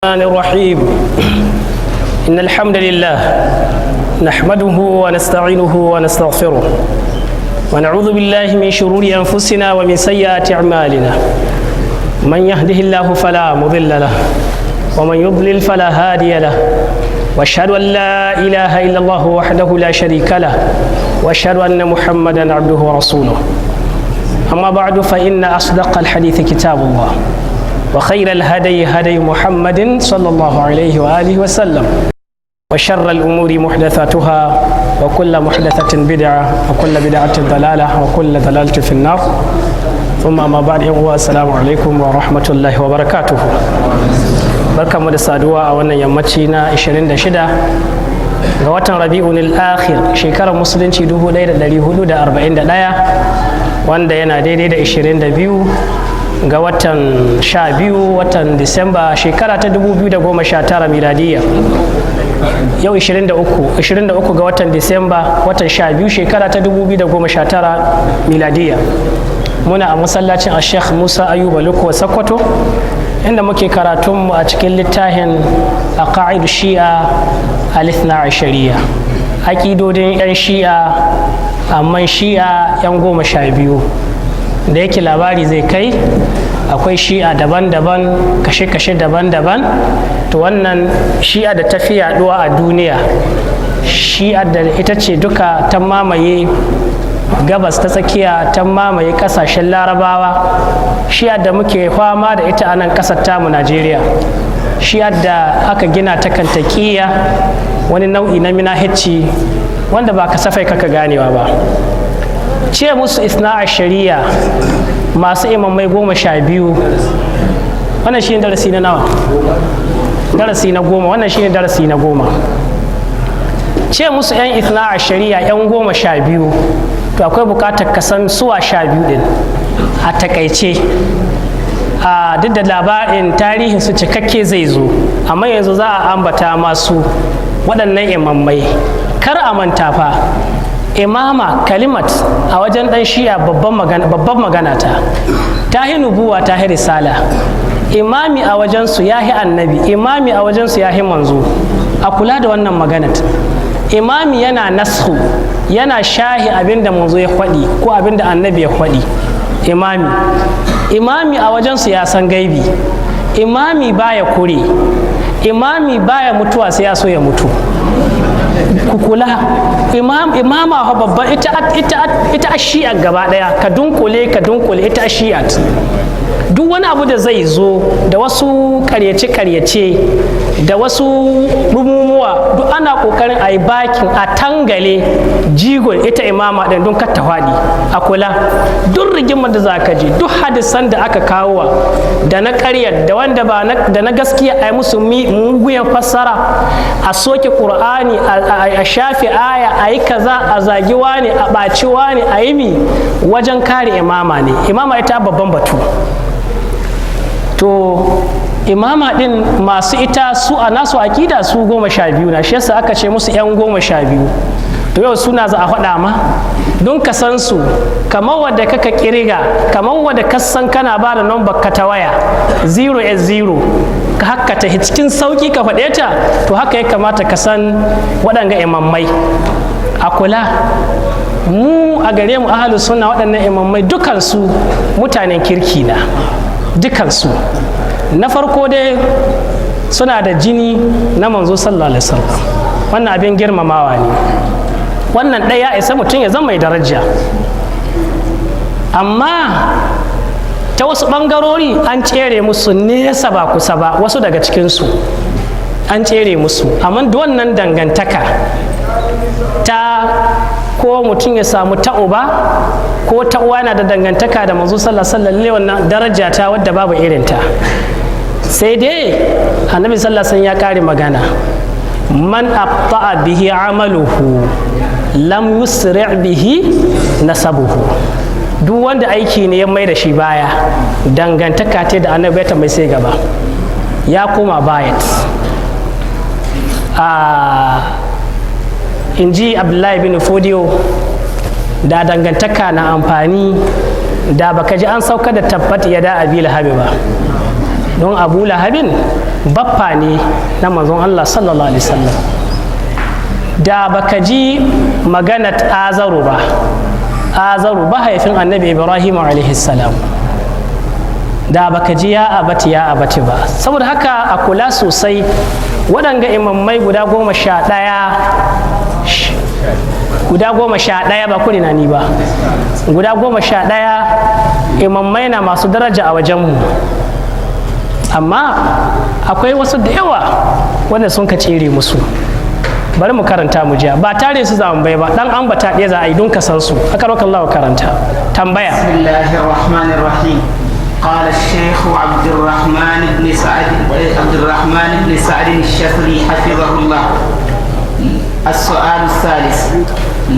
الرحمن الرحيم إن الحمد لله نحمده ونستعينه ونستغفره ونعوذ بالله من شرور أنفسنا ومن سيئات أعمالنا من يهده الله فلا مضل له ومن يضلل فلا هادي له وأشهد أن لا إله إلا الله وحده لا شريك له وأشهد أن محمدا عبده ورسوله أما بعد فإن أصدق الحديث كتاب الله وخير الهدي هدي محمد صلى الله عليه وآله وسلم وشر الأمور محدثاتها وكل محدثة بدعة وكل بدعة ضلالة وكل ضلالة في النار ثم ما بعد السلام عليكم ورحمة الله وبركاته barkamu da saduwa a wannan yammaci na 26 ga watan rabi'un al-akhir shekarar musulunci 1441 wanda yana daidai da 22 ga watan 12 watan disamba shekara ta 2019 miladiya yau 23 ga watan disamba watan 12 shekara ta 2019 miladiya muna a masallacin Sheikh Musa Ayuba Lukuwa Sokoto inda muke karatunmu a cikin littafin aqaidu shi'a al-ithna ashariya aƙidodin 'yan shi'a amma shi'a 'yan 12 da yake labari zai kai akwai shi'a daban-daban kashe-kashe daban-daban to wannan shi'a da ta fi yaduwa a duniya shi'a da ita ce duka ta mamaye gabas ta tsakiya ta mamaye kasashen larabawa shi'a da muke fama da ita a nan kasar tamu Najeriya shi'a da aka gina ta kan taƙiyya wani nau'i na minahici wanda ba kasafai kaka ganewa ba ce musu isna a shari'a masu imamai 12 wannan shi ne darasi na nawa darasi na 10 wannan shi ne darasi na 10 ce musu 'yan isna a shari'a 'yan 12 to akwai bukatar kasan suwa 12 din a takaice a duk da labarin tarihin su cikakke zai zo amma yanzu za a ambata masu waɗannan imamai kar a manta fa imama kalimat a wajen ɗan shi'a babban magana ta hi nubuwa ta hi risala imami a wajensu ya hi annabi imami a wajensu ya hi manzo a kula da wannan maganat imami yana nashu yana shahi abinda manzo ya faɗi ko abinda annabi ya faɗi imami a wajensu ya san gaibi imami baya kure imami baya mutuwa sai ya so ya mutu ku kula imama babban ita a shi'a gaba daya ka dunkule ita a shi'a duk wani abu da zai zo da wasu karyace da wasu rumumuwa duk ana kokarin a yi bakin a tangale jigon ita imama din don katta faɗi a kula duk rigimar da za ka ji duk hadisan da aka kawo da na karyar da wanda ba da na gaskiya a yi musu muguyan fassara a soke qur'ani a shafe aya a yi kaza a zagi wani a ɓaci wani a yi mi wajen kare imama ne imama ita babban batu to imama din masu ita su a nasu akida su 12 na shi yasa aka ce musu 'yan 12 to yau suna za a faɗa ma don ka san su kamar wadda kaka kirga kamar wadda ka san kana ba da number ka ta waya 0 ka haka ta cikin sauki ka faɗe ta to haka ya kamata ka san waɗanga imammai a kula mu a gare mu ahlus sunna waɗannan imammai dukansu mutanen kirki na dukansu na farko dai suna da jini na manzo sallallahu alaihi wasallam wannan abin girmamawa ne wannan ɗaya isa mutum ya zama mai daraja amma ta wasu ɓangarori an tsere musu nesa ba kusa ba wasu daga cikinsu an tsere musu amma da wannan dangantaka ta ko mutum ya samu ta uba ko ta uwa na da dangantaka da manzo sallallahu alaihi wasallam wannan daraja ta wadda babu irinta sai dai annabi sallallahu alaihi wasallam ya kare magana man abta'a bihi amaluhu lam yusri' bihi nasabuhu duk wanda aiki ne ya mai da shi baya dangantaka ce da annabi ta mai sai gaba ya koma bayat in ji Abdullahi bin Fodiyo da dangantaka na amfani da baka ji an sauka da tabbat ya da abi lahabi ba don abu lahabin baffa ne na manzon Allah sallallahu alaihi wasallam. Da baka ji maganar azaru ba haifin annabi Ibrahim alaihi salam, da baka ji ya abati ba. Saboda haka a kula sosai, waɗanga imammai guda 11 ba kudi na ni ba, guda 11 imammai na masu daraja a wajenmu, amma akwai wasu da yawa wanda sun ka tsere musu. Bari mu karanta mu jiya, ba tare su zamu bai ba, dan ambata ɗaya za a yi don ka san su. Akarwaka Allah karanta tambaya. Bismillahir Rahmanir Rahim. قال الشيخ عبد الرحمن بن سعد الشافعي حفظه الله. السؤال الثالث: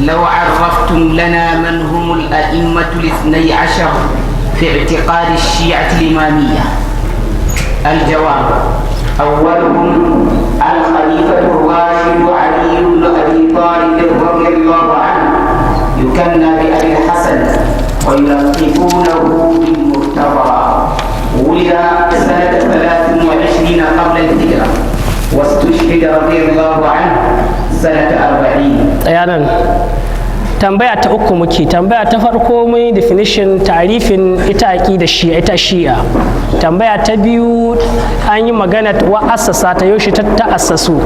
لو عرفتم لنا من هم الأئمة الاثني عشر في اعتقاد الشيعة الإمامية. الجواب: أولهم الخليفة الراشد علي بن أبي طالب رضي الله عنه، يكنى بأبي الحسن ويلقبونه بالمرتضى. ولد سنة 23 قبل الهجرة، واستشهد رضي الله عنه سنة 40. tambaya ta uku muke. Tambaya ta farko mai definition tarifin ita aqida shi'a, ita shi'a. Tambaya ta biyu an yi magana wa assasa ta, yaushe ta assasu.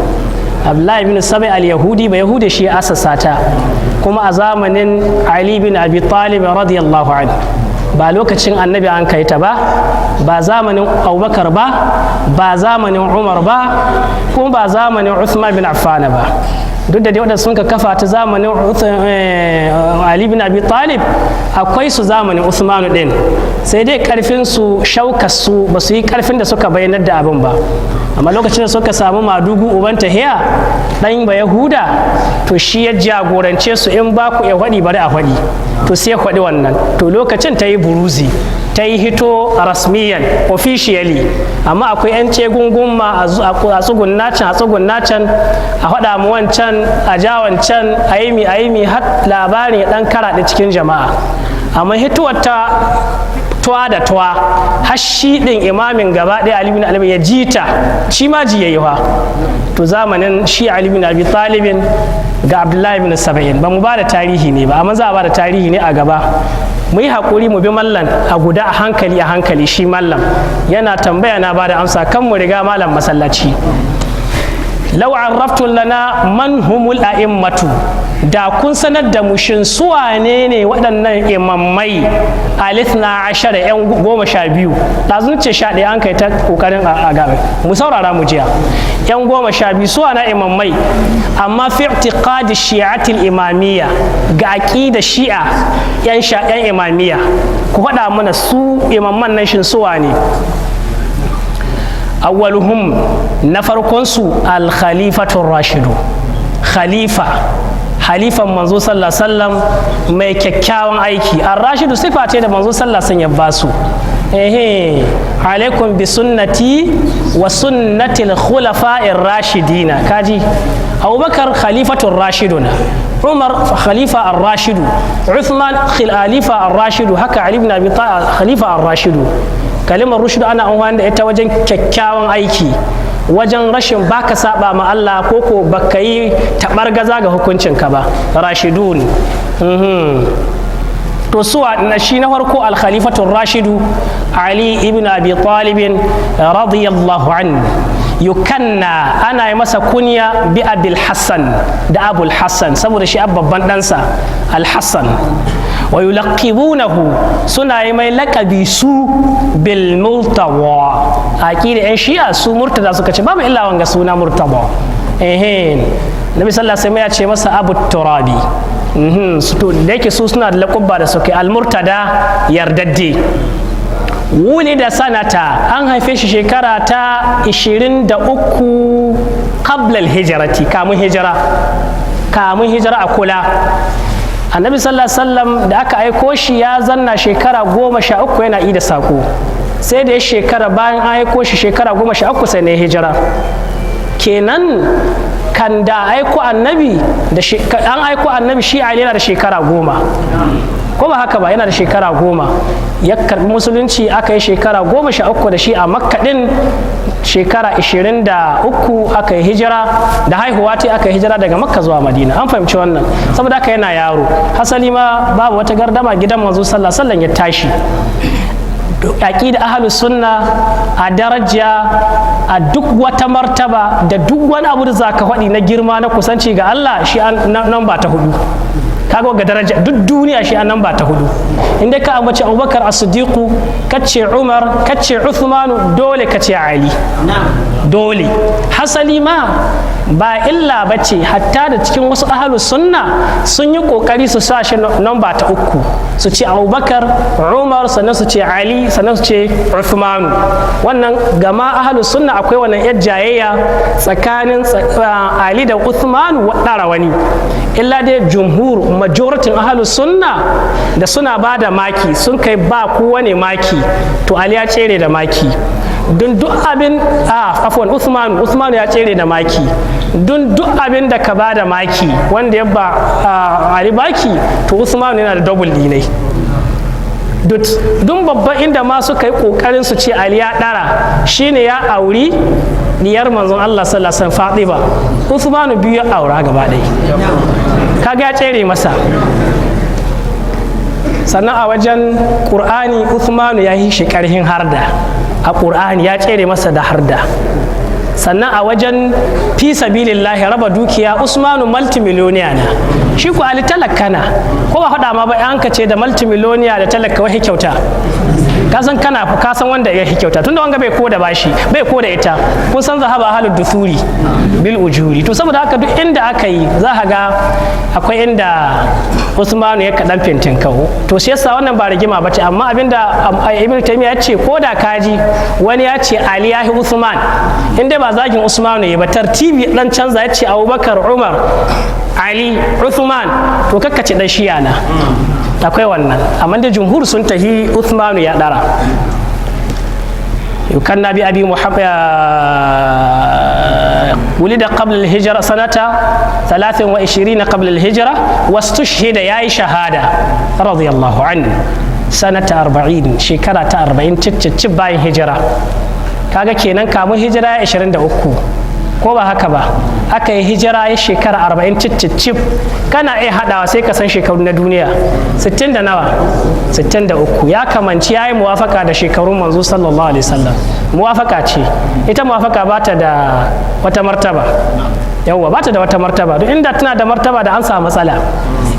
Abdullahi bin Sabai al-Yahudi ba Yahudi shi ya assasa ta, kuma a zamanin Ali bin Abi Talib radiyallahu anhu, ba lokacin annabi an kai ta ba zamanin Abubakar ba zamanin Umar ba, kuma ba zamanin Uthman bin Affan ba. Duk da dai wadanda sun ka kafa ta zamanin Ali bin Abi Talib, akwai su zamanin Uthman din, sai dai karfin su, shaukar su ba su yi karfin da suka bayyanar da abin ba. Amma lokacin da suka samu Madugu uban Tahiya dan ba Yahuda, to shi ya jagorance su, in ba ku ya faɗi bari a faɗi, to sai ya faɗi wannan. To lokacin ta yi buruzi, ta yi hito rasmiyan officially, amma akwai 'yan cegungun ma a tsugunna can a faɗa mu wancan a ja wancan a yi mi har labarin ya ɗan karaɗe cikin jama'a. Amma hitowar ta tuwa da tuwa har shi ɗin imamin gaba ɗaya Ali bin Abi ya jita, shi ma ji yayi fa. To zamanin shi Ali bin Abi Talibin ga Abdullahi bin Saba'in, ba mu ba da tarihi ne ba, amma za a ba da tarihi ne a gaba. Mu yi haƙuri mu bi mallan a guda a hankali shi mallam yana tambaya na ba da amsa, kan mu riga malam masallaci. Lau arraftun lana man humul a'immatu, da kun sanar da mu shin su wane ne waɗannan imammai alithna ashara 12, ɗazun ce 11 an kai ta ƙoƙarin a gabe, mu saurara mu jiya. 12 su wana imammai, amma fi i'tiqadi shi'atil imamiyya, ga aqida shi'a yan imamiyya, ku faɗa mana su imamman nan shin su wane. Awwaluhum, na farkonsu al-khalifatur rashidu, halifan manzo sallallahu alaihi wasallam mai kyakkyawan aiki. Ar-rashidu sifa ce da manzo sallallahu alaihi wasallam ya basu. Alaikum bi sunnati wa sunnati al-khulafa'ir rashidina. Kaji Abubakar khalifatur rashiduna, Umar khalifa ar-rashidu, Uthman khalifa ar-rashidu, haka Ali ibn Abi Talib khalifa ar-rashidu. Kalimar rushdu ana amfani da ita wajen kyakkyawan aiki, wajen rashin baka saba ma Allah ko baka yi tabargaza ga hukuncinka ba. Rashidun. To suwa shi na farko al-khalifatur rashidu Ali ibn Abi Talib radiyallahu anhu, yukanna ana yi masa kunya bi Abil Hassan, da Abul Hassan, saboda shi babban ɗansa Al-Hassan. Wa yulaqibunahu, suna yi mai laƙabi su bil murtawa. Aqida yan shi'a su murtada suka ce babu illa wanga suna murtawa. Nabi sallallahu alaihi wasallam ya ce masa Abu Turabi. Da yake su suna da laƙubba da suke al-murtada yardadde. Wuli da sanata, an haife shi shekara ta 23 qabla al-hijrati, kamun hijira a kula. Annabi sallallahu alaihi wasallam da aka aiko shi ya zanna shekara 13 yana ida sako, sai da ya shekara bayan an aiko shi shekara 13 sai ne hijira. Kenan kan da aiko annabi an aiko annabi shi Ali yana da shekara 10 ko ba haka ba, yana da shekara 10 ya karbi musulunci, aka yi shekara 13 da shi a Makka din, shekara 23 aka yi hijira da haihuwa ta aka yi hijira daga Makka zuwa Madina. An fahimci wannan, saboda haka yana yaro. Hasali ma babu wata gardama, gidan manzo sallallahu alaihi wasallam ya tashi. Aqida ahlus sunna a daraja, a duk wata martaba da duk wani abu da zaka faɗi na girma na kusanci ga Allah, shi nan ba ta 4. kaga ga daraja duk duniya shi nan ba ta 4. inda ka ambaci Abubakar As-Siddiq, kace Umar, kace Uthman, dole kace Ali, dole. Hasali ma ba illa bace, hatta da cikin wasu ahlus sunna sun yi kokari su sa shi namba ta 3, su ce Abubakar, Umar, sannan su ce Ali, sannan su ce Uthman. Wannan gama ahlus sunna akwai wannan yar jayayya tsakanin Ali da Uthman wadara wani, illa dai jumhur majoritin ahlus sunna da suna ba da maki sun kai ba kowane maki, to Ali ya tsere da maki. Don duk abin afwan Uthman ya tsere da maki. Don duk abin da ka ba da maki wanda ya ba Ali baki, to Uthman yana da double dinai. Dun babban inda ma suka yi kokarin su ce Ali ya dara shine ya auri diyar manzon Allah sallallahu alaihi wasallam Fatima. Uthman biyu ya aura gaba ɗaya, kaga ya tsere masa. Sannan a wajen Qur'ani Uthman ya yi shi karhin harda, a Qur'ani ya tsere masa da harda. Sannan a wajen fi sabilillahi raba dukiya Usmanu multimillionaire na, shi ku Ali talaka na, ko ba faɗa ma ba an ka ce da multimillionaire da talaka wai kyauta, kasan wanda ya kyauta, tunda wanga bai ko da bashi, bai ko da ita, kun san zahaba ahlud dusuri bil ujuri. To saboda haka duk inda aka yi za ka ga akwai inda Usmanu ya kaɗan fintin kawo, to shi yasa wannan ba rigima ba ce. Amma abinda Ibn Taymiyyah ya ce, ko da kaji wani ya ce Ali ya yi Usman, inda ba zagin Usmanu ya ba, tartibi dan canza ya ce Abubakar, Umar, Ali, Uthman, to kakkace dan shiya na, akwai wannan. Amma da jumhur sun tahi Uthmanu ya dara. yukanna bi abi muhammad ولد قبل الهجرة سنة 23 قبل الهجرة واستشهد ياي شهادة رضي الله عنه سنة 40 شكرة 40 تتشب باين هجرة. kaga kenan kamun hijira 23, ko ba haka ba, aka yi hijira ya shekara 40 cicicip. Kana iya haɗawa sai ka san shekaru na duniya 60 da nawa, 63. Ya kamanci ya yi muwafaka da shekarun manzo sallallahu alaihi wasallam. Muwafaka ce ita, muwafaka ba ta da wata martaba, yawwa ba ta da wata martaba. duk inda tana da martaba da an samu matsala.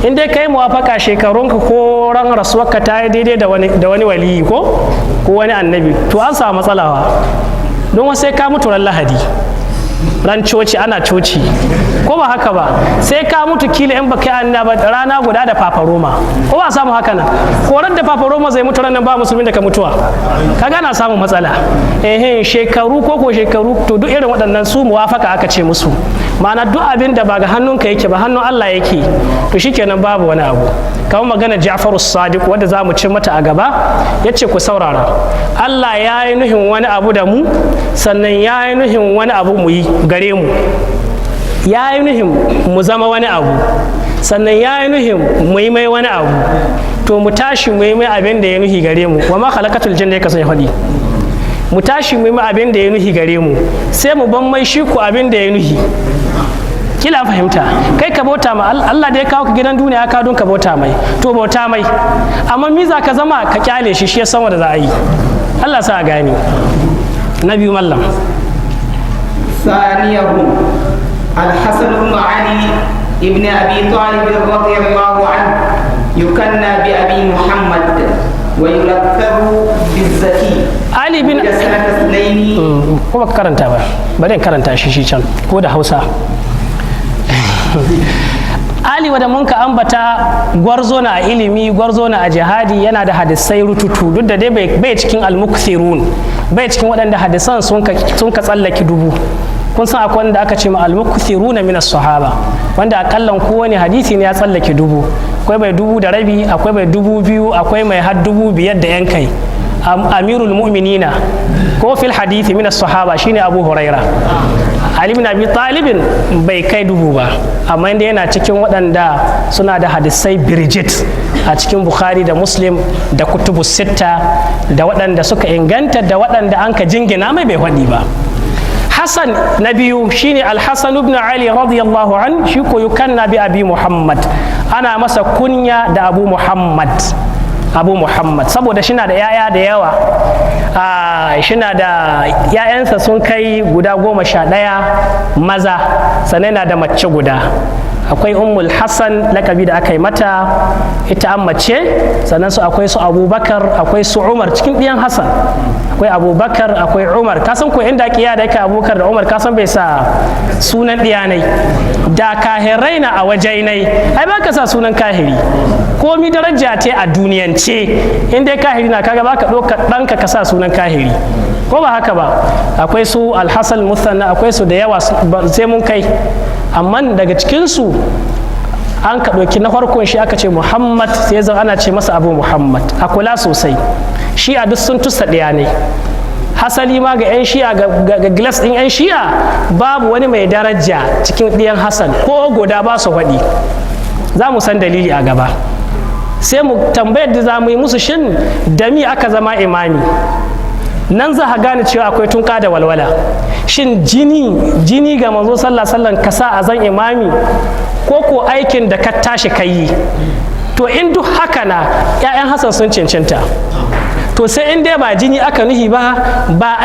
in dai kai muwafaka shekarunka ko ran rasuwarka ta yi daidai da wani waliyi ko wani annabi, to an samu matsalawa. don wasu sai ka mutu ran Lahadi, ran coci, ana coci, ko ba haka ba, sai ka mutu kila in baka yi ba rana guda da fafaroma, ko ba samu haka nan, korar da fafaroma zai mutu ranar ba musulmi da ka mutuwa, kaga na samun matsala. Shekaru ko shekaru, to duk irin waɗannan su muwafaka aka ce musu, ma'ana duk abin da ba ga hannunka yake ba hannun Allah yake, to shikenan babu wani abu. Kamar magana Ja'faru Sadiq wadda za mu ci mata a gaba, ya ce ku saurara, Allah ya yi nuhin wani abu da mu, sannan ya yi nuhin wani abu mu yi gare mu. Ya yi nuhin mu zama wani abu, sannan ya yi nuhin mu yi mai wani abu, to mu tashi mu yi mai abin da ya nuhi gare mu. Wa ma khalaqatul janna ya kasance faɗi, mu tashi mu yi mai abin da ya nuhi gare mu, sai mu ban mai shi ku abin da ya nuhi. Kila fahimta, kai ka bauta ma Allah da ya kawo ka gidan duniya ka don ka bauta mai, to bauta mai, amma mi za ka zama ka kyale shi ya san wanda za a yi. Allah sa a gani. Na biyu mallam. ثانيهم الحسن بن علي ابن أبي طالب رضي الله عنه يكنى بأبي محمد ويلقب بالزكي. Ali bin سنة اثنين. ko baka karanta ba, bari in karanta shi can ko da Hausa. Ali wadda mun ka ambata gwarzo na a ilimi, gwarzo na a jihadi, yana da hadisai rututu, duk da dai bai cikin al-mukthirun, bai cikin waɗanda hadisan sun ka tsallaki 1000. kun san akwai wanda aka ce ma al-mukthiruna min as-sahaba, wanda akallan kowane hadisi ne ya tsallake 1000. akwai mai 1500, akwai mai 2000, akwai mai har 5000 da yan kai. Amirul mu'minina ko fil hadithi min as-sahaba shine Abu Huraira. Ali bin Abi Talibin bai kai 1000 ba, amma inda yana cikin waɗanda suna da hadisai birjit a cikin Bukhari da Muslim da kutubu sitta, da waɗanda suka inganta da waɗanda an ka jingina mai bai faɗi ba. Hassan na biyu shine Al-Hassan ibn Ali radiyallahu an, shi ko yukanna bi Abi Muhammad, ana masa kunya da Abu Muhammad saboda shina da yaya da yawa. Shina da yayansa sun kai guda 11 maza, sannan na da mace guda. Akwai Ummul Hassan lakabi da aka yi mata, ita an mace, sannan akwai su Abubakar, akwai su Umar cikin ɗiyan Hassan. Akwai Abubakar, akwai Umar. Ka san ko inda kiya da yake Abubakar da Umar, ka san bai sa sunan ɗiyanai. Da kahirai na a wajainai, ai ba ka sa sunan kahiri. Komi daraja ce a duniyance, in dai kahiri na kaga baka ɗaukar ɗanka ka sa sunan kahiri. Ko ba haka ba? Akwai su Al-Hassan Musanna, akwai su da yawa sai mun kai. Amma daga cikinsu an ka ɗauki na farkon shi aka ce Muhammad, sai zan ana ce masa Abu Muhammad. A kula sosai, shi a duk sun tusa ɗaya ne. Hasali ma ga 'yan shi'a, ga gilas ɗin 'yan shi'a babu wani mai daraja cikin ɗiyan Hassan, ko guda ba su faɗi. Za mu san dalili a gaba. Sai mu tambayar da za mu yi musu, shin da mi aka zama imami? Nan za a gane cewa akwai tunka da walwala. Shin jini ga manzo sallallahu ka sa a zan imami, ko ko aikin da ka tashi ka yi? To in duk haka na 'ya'yan Hassan sun cancanta. To sai in dai ba jini aka nuhi ba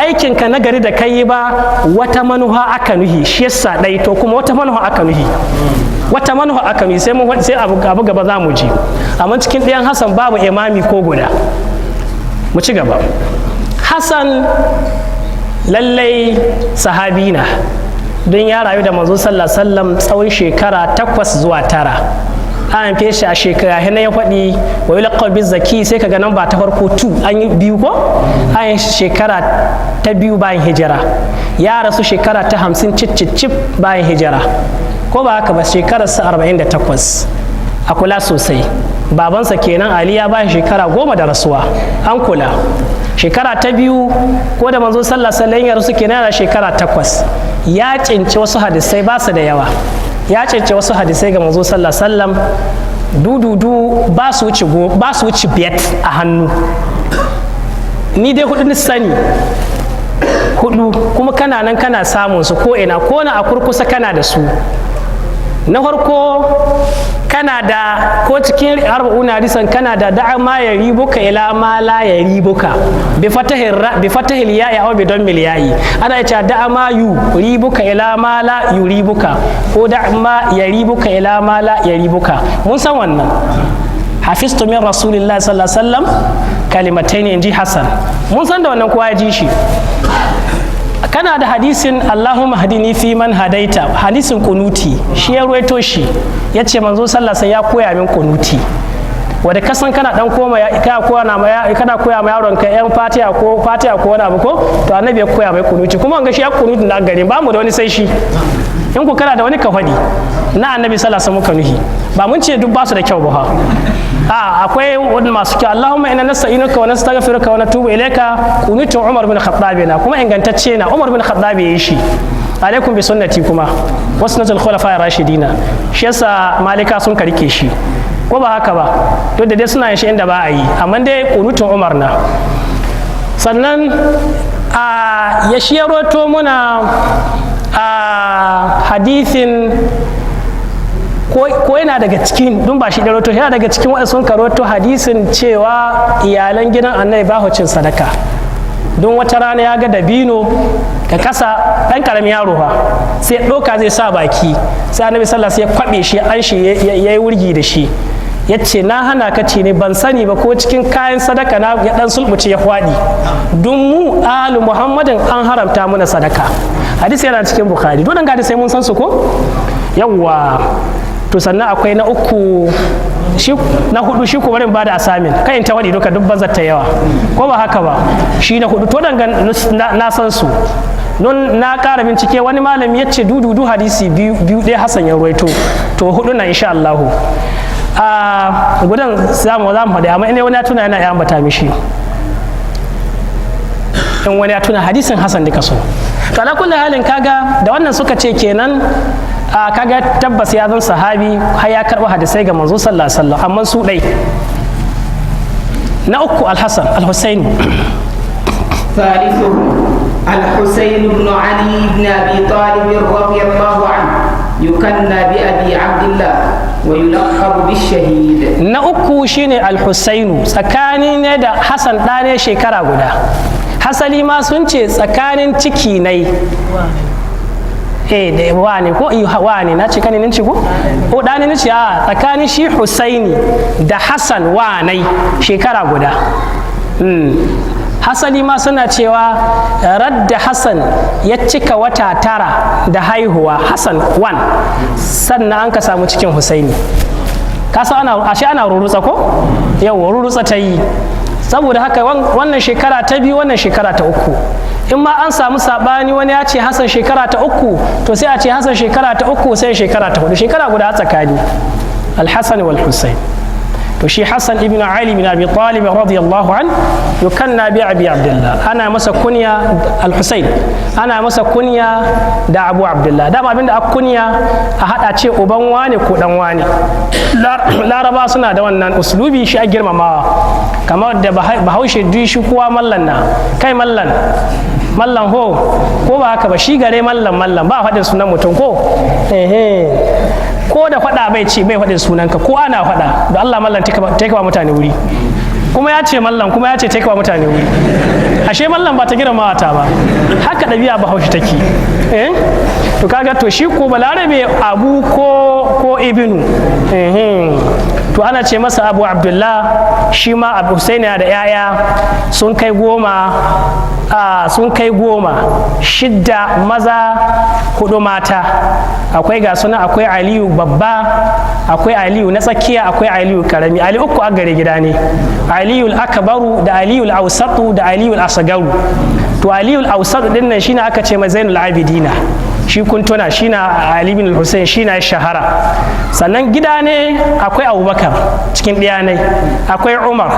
aikin ka na gari da ka yi ba, wata manuha aka nuhi, shi yasa ɗai. To kuma wata manuha aka nuhi, sai abu gaba za mu ji. Amma cikin ɗayan Hassan babu imami ko guda. Mu ci gaba. Hassan lallai sahabi na, don ya rayu da manzo sallallahu alaihi wasallam tsawon shekara 8 zuwa 9. An haife shi a shekara hina ya faɗi wa yulqab bizaki, sai kaga nan ba ta farko 2 an yi biyu ko an yi shekara ta 2 bayan hijira. Ya rasu shekara ta 50 cicicip bayan hijira, ko ba haka ba, shekararsa 48. A kula sosai, babansa kenan Ali ya ba shekara 10 da rasuwa. An kula shekara ta 2 ko da manzo sallallahu alaihi wasallam ya rasu kenan da shekara 8. Ya cince wasu hadisai ba su da yawa, ya cince wasu hadisai ga manzo sallallahu alaihi wasallam dududu ba su wuce 5 a hannu. Ni dai 4 ni sani, 4 kuma kana nan kana samun su ko ina, ko na a kurkusa kana da su. Na farko kana da, ko cikin 40 hadisan kana da da'a ma ya ribuka ila ma la ya ribuka bi fatahil ya'i aw bi dammil ya'i. Ana cewa da'a ma yu ribuka ila ma la yuribuka, ko da'a ma ya ribuka ila ma la ya ribuka. Mun san wannan. Hafiztu min rasulillahi sallallahu alaihi wasallam kalimataini, inji Hassan. Mun san da wannan, kowa ya ji shi. Kana da hadisin Allahumma hadini fi man hadaita, hadisin kunuti, shi ya ruwaito shi, ya ce manzo sallallahu ya koya min kunuti. Wanda kasan kana dan koma kana koya ma yaron ka yan fatiha ko wani abu ko, to annabi ya koya mai kunuti. Kuma ga shi ya kunuti da gari, ba mu da wani sai shi. In ku kana da wani ka faɗi na annabi sallallahu alaihi wasallam nuhi, ba mun ce duk ba su da kyau ba. Akwai wani masu kyau. Allahumma inna nasta'inuka wa nastaghfiruka wa natubu ilayka, kunutun Umar bin Khattab na, kuma ingantacce na, Umar bin Khattab yayi shi. Alaikum bi sunnati, kuma wa sunnatul khulafa'ir rashidina. Shi yasa malika sun karike shi, ko ba haka ba? Duk da dai suna yin shi inda ba a yi, amma dai kunutun Umar na. Sannan ya shiyaroto muna hadithin, ko yana daga cikin, dun ba shi da roto, yana daga cikin waɗanda sun karoto hadisin cewa iyalan gidan annabi ba cin sadaka. Don wata rana ya ga dabino ka kasa, ɗan ƙaramin yaro fa, sai ɗauka zai sa baki, sai annabi sallallahu alaihi wasallam ya kwaɓe shi, an shi ya yi wurgi da shi. Ya ce na hana ka ce ne, ban sani ba ko cikin kayan sadaka na ya ɗan sulɓuce ya kwaɗi. Don mu alu Muhammadin an haramta mana sadaka. Hadisi yana cikin Bukhari. Dole ga sai mun san su ko? Yawwa. To sannan akwai na 3, na 4 shi ko barin bada asamin, kai ta wadi duka dubban zata yawa, ko ba haka ba? Shi na 4 to dan na san su. Nun na ƙara bincike, wani malami ya ce dudu hadisi biyu ɗaya Hassan ya ruwaito, to 4 na insha Allah. Gudan za mu haɗe, amma in wani ya tuna yana ya ambata mishi. In wani ya tuna hadisin Hassan da kaso. to ala kulli halin kaga da wannan suka ce kenan kaga tabbas ya zan sahabi har ya karɓi hadisai ga manzo sallallahu alaihi wasallam amma su dai na uku al-Hasan al-Husayn ثالثهم الحسين بن علي بن أبي طالب رضي الله عنه يكنى بأبي عبد الله ويلقب بالشهيد. na uku shine al-Husainu tsakanin ne da Hassan ɗane shekara guda, hasali ma sun ce tsakanin ciki nai da wani ko wani na ce kanin ci ko o ɗani ni ce a tsakanin shi Husaini da Hassan wanai shekara guda. hasali ma suna cewa radda Hassan ya cika wata 9 da haihuwa Hassan 1 sannan an ka samu cikin Husaini. kasa ana rurutsa ko yau rurutsa ta yi, saboda haka wannan shekara ta 2 wannan shekara ta 3 in ma an samu sabani wani ya ce Hassan shekara ta 3 to sai a ce Hassan shekara ta 3 sai shekara ta 4 shekara guda tsakani al-Hasan wal Husayn. to shi Hassan ibn Ali bin Abi Talib radiyallahu an yukanna bi Abi Abdullah, ana masa kunya al-Husayn ana masa kunya da Abu Abdullah. dama abinda a kunya a hada ce uban wane ko dan wane, laraba suna da wannan uslubi shi a girmamawa, kamar da bahaushe duk shi kuwa mallan na kai mallan ho ko ba haka ba, shi gare mallan ba faɗin sunan mutum ko ko da faɗa bai ce bai faɗin sunanka ko ana faɗa da Allah mallan take ba mutane wuri, kuma ya ce mallan kuma ya ce take ba mutane wuri, ashe mallan ba ta girmamawa ta ba, haka ɗabi'a bahaushe take to kaga to shi ko balarabe abu ko ibnu to ana ce masa Abu Abdullah. shi ma Abu Husayn da yaya sun kai 10 6 maza 4 mata, akwai ga suna akwai Aliyu babba, akwai Aliyu na tsakiya, akwai Aliyu karami, Ali uku a gare gida ne, Aliyu al-akbaru da Aliyu al-awsatu da Aliyu al-asgaru. to Aliyu al-awsatu din nan shine aka ce mai Zainul Abidina, shi kun tuna shi na Ali bin Hussein shi na shahara. sannan gida ne akwai Abubakar cikin ɗiyanai, akwai Umar,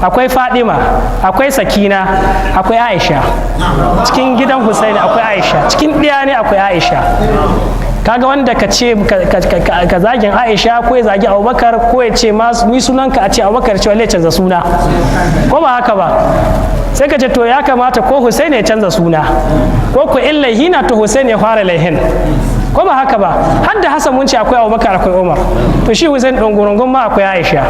akwai Fadima, akwai Sakina, akwai Aisha. cikin gidan Hussein akwai Aisha, cikin ɗiyanai akwai Aisha. kaga wanda ka ce ka zagin Aisha ko ya zagi Abubakar ko ya ce ma ni sunanka a ce Abubakar ce wallahi canza suna ko ba haka ba, sai ka ce to ya kamata ko Hussein ya canza suna ko ko in laihina to Hussein ya fara laihin ko ba haka ba. har da Hassan mun ce akwai Abubakar akwai Umar, to shi Hussein dungurungun ma akwai Aisha.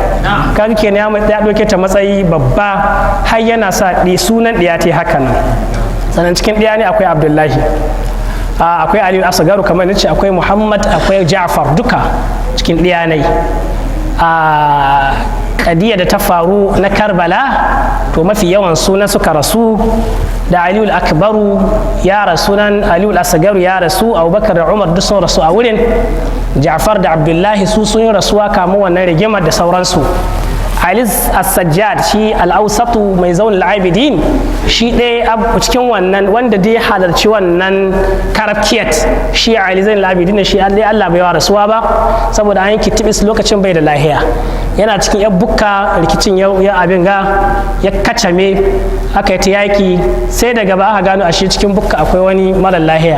kaga kenan ya dauke ta matsayi babba har yana sa sunan ɗiya ta haka nan. sannan cikin ɗiya ne akwai Abdullahi, akwai Aliyu Asgaru kamar nace, akwai Muhammad, akwai Ja'far, duka cikin ɗiyanai. Kadiya da ta faru na Karbala to mafi yawan sunan suka rasu da Aliyu Akbaru ya rasu nan, Aliyu Asgaru ya rasu, Abubakar da Umar duk sun rasu a wurin, Ja'far da Abdullahi su sun yi rasuwa kamun wannan rigimar da sauransu. Ali as-Sajjad shi al-Awsatu mai Zaunul Abidin shi ɗaya cikin wannan wanda dai halarci wannan karafkiyat, shi Ali Zainul Abidin shi Allah bai wa rasuwa ba saboda an yanki tibis lokacin bai da lahiya, yana cikin yan bukka rikicin ya abin ga ya kacame aka yi ta yaki, sai daga ba aka gano a shi cikin bukka akwai wani mara lahiya,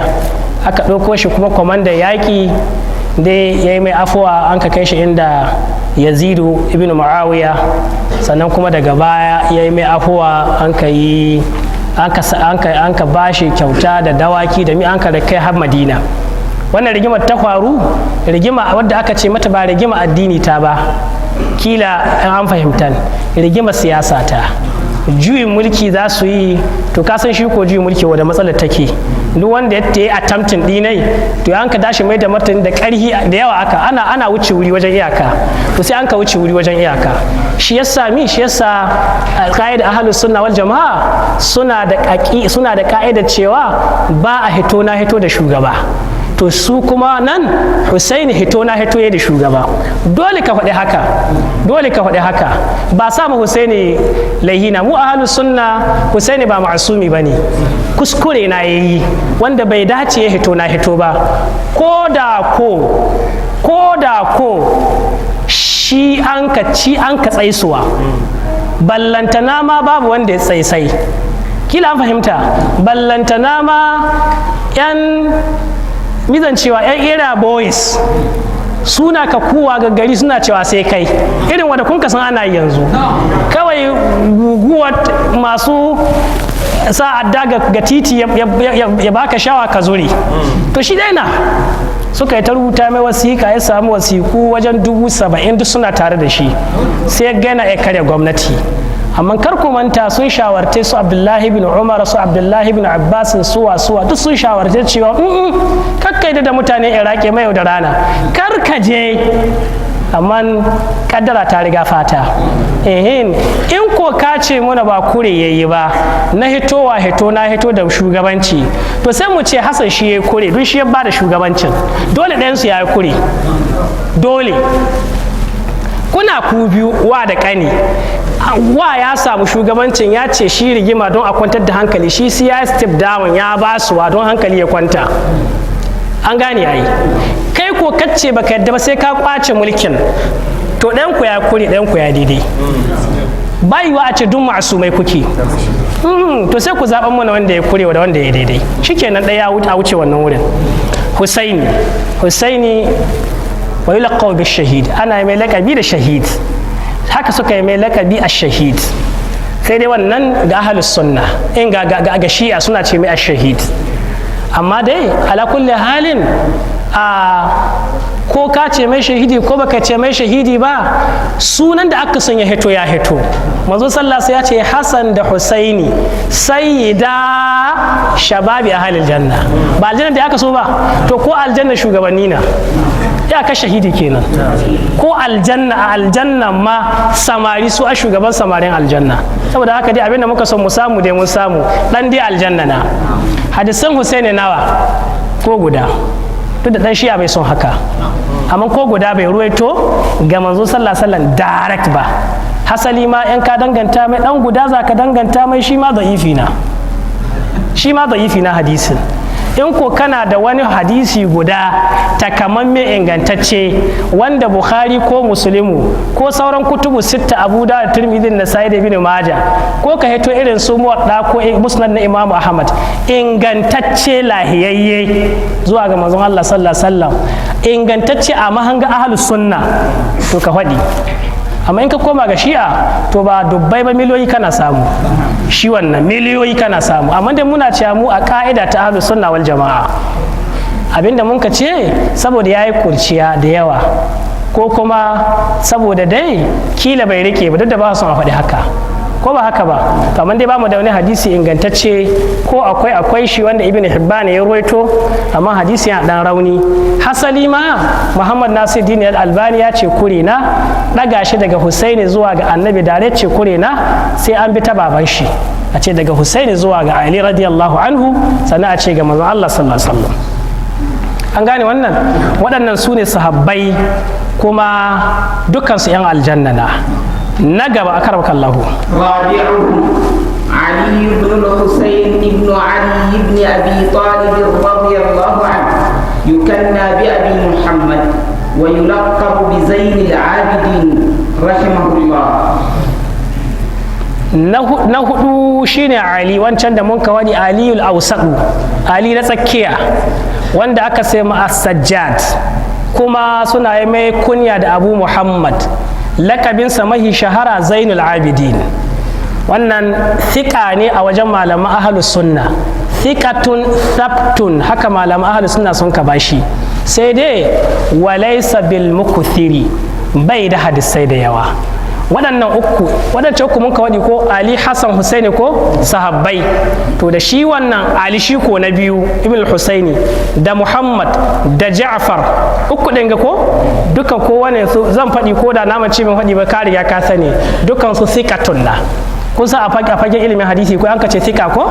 aka ɗauko shi kuma kwamandan yaƙi dai ya yi mai afuwa an ka kai shi inda Yazidu ibn Muawiya, sannan kuma daga baya ya yi mai afuwa an ka bashi kyauta da dawaki da mi an ka da kai har Madina. wannan rigimar ta faru, rigima wadda aka ce mata ba rigima addini ta ba, kila an fahimta, rigimar siyasa ta. juyin mulki za su yi, to ka san shi ko juyin mulki wadda matsalar take, duk wanda ya yi attempting dinai to an ka dashi mai da martani da karhi da yawa aka ana wuce wuri wajen iyaka, to sai an ka wuce wuri wajen iyaka. shi yasa qaida ahlus sunna wal jamaa suna da ka'ida cewa ba a hito na hito da shugaba, to su kuma nan Husaini hito na hito ya da shugaba, dole ka faɗi haka, ba sa mu Husaini laihina, mu ahlus sunna Husaini ba ma'asumi bane, kuskure na yayi wanda bai dace ya hito na hito ba, ko da ko shi an ka tsaisuwa, ballantana ma babu wanda ya tsaisai, kila an fahimta. Ballantana ma yan mizancewa yan era boys suna ka kuwa ga gari suna cewa sai kai irin wanda kun san ana yanzu kawai guguwar masu sa adda ga titi ya baka shawa ka zuri to shi dai na suka yi ta rubuta mai wasiƙa ya samu wasiƙu wajen 70,000 duk suna tare da shi sai gana ya karya gwamnati. amma kar ku manta sun shawarte su Abdullahi bin Umar su Abdullahi bin Abbas suwa duk sun shawarte cewa kakkai da mutanen Iraki mai da rana kar ka je, amma kaddara ta riga fata. In ko ka ce muna ba kure yayi ba na hito da shugabanci to sai mu ce Hassan shi yayi kure don shi ya bada shugabancin, dole ɗayan su yayi kure dole. kuna ku biyu wa da ƙani, wa ya samu shugabancin ya ce shi rigima don a kwantar da hankali, shi sai ya step down ya ba su don hankali ya kwanta. An gane yayi, kai ko kacce baka yadda ba sai ka kwace mulkin, to ɗan ku ya kure ɗan ku ya daidai. Bayiwa a ce duk ma'asumai kuke, to sai ku zaɓan mana wanda ya kure da wanda ya daidai, shikenan ɗaya a wuce wannan wurin. Husaini wa yulaqaw bi shahid, ana mai lakabi da shahid, haka suka yi mai lakabi a shahid. Sai dai wannan ga ahlus sunna, in ga shi'a suna ce mai ash-shahid. Amma dai ala kulli halin ko ka ce mai shahidi ko baka ce mai shahidi ba, sunan da aka sanya hito ya hito. Manzo sallallahu ya ce Hassan da Husaini sayyida shababi ahlil janna, ba aljanna da aka so ba, to ko aljanna shugabanni na ya ka shahidi kenan. Ko aljanna ma samari su a shugaban samarin aljanna. Saboda haka dai abinda muka son mu samu dai mun samu, dan dai aljanna na. Hadisan Husaini nawa? Ko guda, duk da dan shi'a bai son haka, amma ko guda bai ruwaito ga manzo sallallahu alaihi wasallam direct ba. Hasali ma in ka danganta mai dan guda za ka danganta mai shi ma da'ifi na hadisin. In ko kana da wani hadisi guda takamamme ingantacce wanda Bukhari ko Muslimu ko sauran kutubu sitta Abu Dawud, Tirmidhi, Nasa'i da Ibn Majah, ko ka hito irin su Muwatta ko Musnad na Imam Ahmad, ingantacce lahiyayye zuwa ga manzon Allah sallallahu alaihi wasallam, ingantacce a mahanga ahlus sunna, to ka faɗi. Amma in ka koma ga shi'a to ba dubbai ba miliyoyi kana samu, shi wannan miliyoyi kana samu. Amma dai muna cewa mu a ka'ida ta ahlus sunna wal jama'a, abinda mun ka ce saboda yayi kurciya da yawa, ko kuma saboda dai kila bai rike ba, duk da ba su a faɗi haka, ko ba haka ba. To amma dai bamu da wani hadisi ingantacce, ko akwai shi wanda Ibn Hibban ya ruwaito, amma hadisi yana dan rauni. Hasali ma Muhammad Nasiruddin Al-Albani ya ce kure na daga shi daga Husaini zuwa ga Annabi dare ce kure na sai an bi ta baban shi, a ce daga Husaini zuwa ga Ali radiyallahu anhu, sannan a ce ga manzon Allah sallallahu alaihi wasallam. An gane wannan? Waɗannan su ne sahabbai kuma dukkan su 'yan aljanna na gaba a karɓar kallahu. علي بن الحسين بن علي بن أبي طالب رضي الله عنه يكنى بأبي محمد ويلقب بزين العابدين رحمه الله. na hudu shine Ali, wancan da mun kawani Aliyul Awsadu, Ali na tsakiya, wanda aka sai ma As-Sajjad, kuma suna yi mai kunya da Abu Muhammad, lakabinsa mahi shahara Zainul Abidin. Wannan thika ne a wajen malaman ahlus sunna, thikatun thabtun, haka malaman ahlus sunna sun ka bashi. Sai dai walaysa bil mukthiri, bai da hadisai da yawa. waɗancan uku mun ka waɗi ko Ali, Hassan, Husaini ko sahabbai, to da shi wannan Ali shi ko na biyu Ibn Husaini da Muhammad da Ja'far, uku ɗin ga ko dukan kowane su zan faɗi ko da na mace min faɗi ba ka riga ka sani, dukan su thiqatun na. Kun san a fagen ilimin hadisi ko an ka ce thika ko,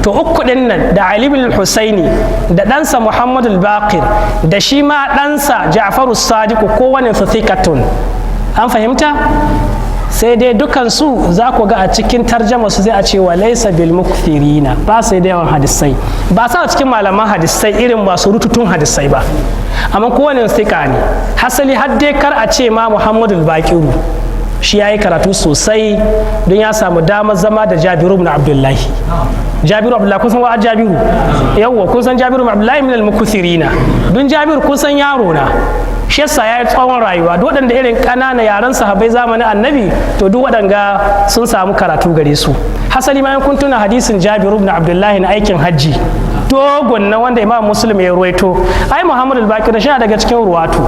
to uku ɗin nan da Ali ibn Husaini da ɗansa Muhammad al-Baqir da shi ma ɗansa Ja'far as-Sadiq, kowane su thiqatun. An fahimta? Sai dai dukansu za ku ga a cikin tarjama su zai a ce wa laysa bil mukthirina, ba sai da yawan hadisai, ba sa cikin malaman hadisai irin masu rututun hadisai ba, amma kowane sika ne. Hasali har dai kar a ce ma Muhammadul Baqiru, shi ya yi karatu sosai don ya samu damar zama da Jabiru ibn Abdullahi. Jabiru Abdullahi kun san wa Jabiru? Yawwa kun san Jabiru ibn Abdullahi min al-mukuthirina. Don Jabiru kun san yaro na. Shi yasa ya yi tsawon rayuwa duk waɗanda irin ƙanana yaran sahabbai zamanin annabi to duk waɗanga sun samu karatu gare su. Hasali ma kun tuna hadisin Jabiru ibn Abdullahi na aikin hajji dogon na wanda Imam Muslim ya ruwaito, ai Muhammad al-Baqir shi daga cikin ruwatu,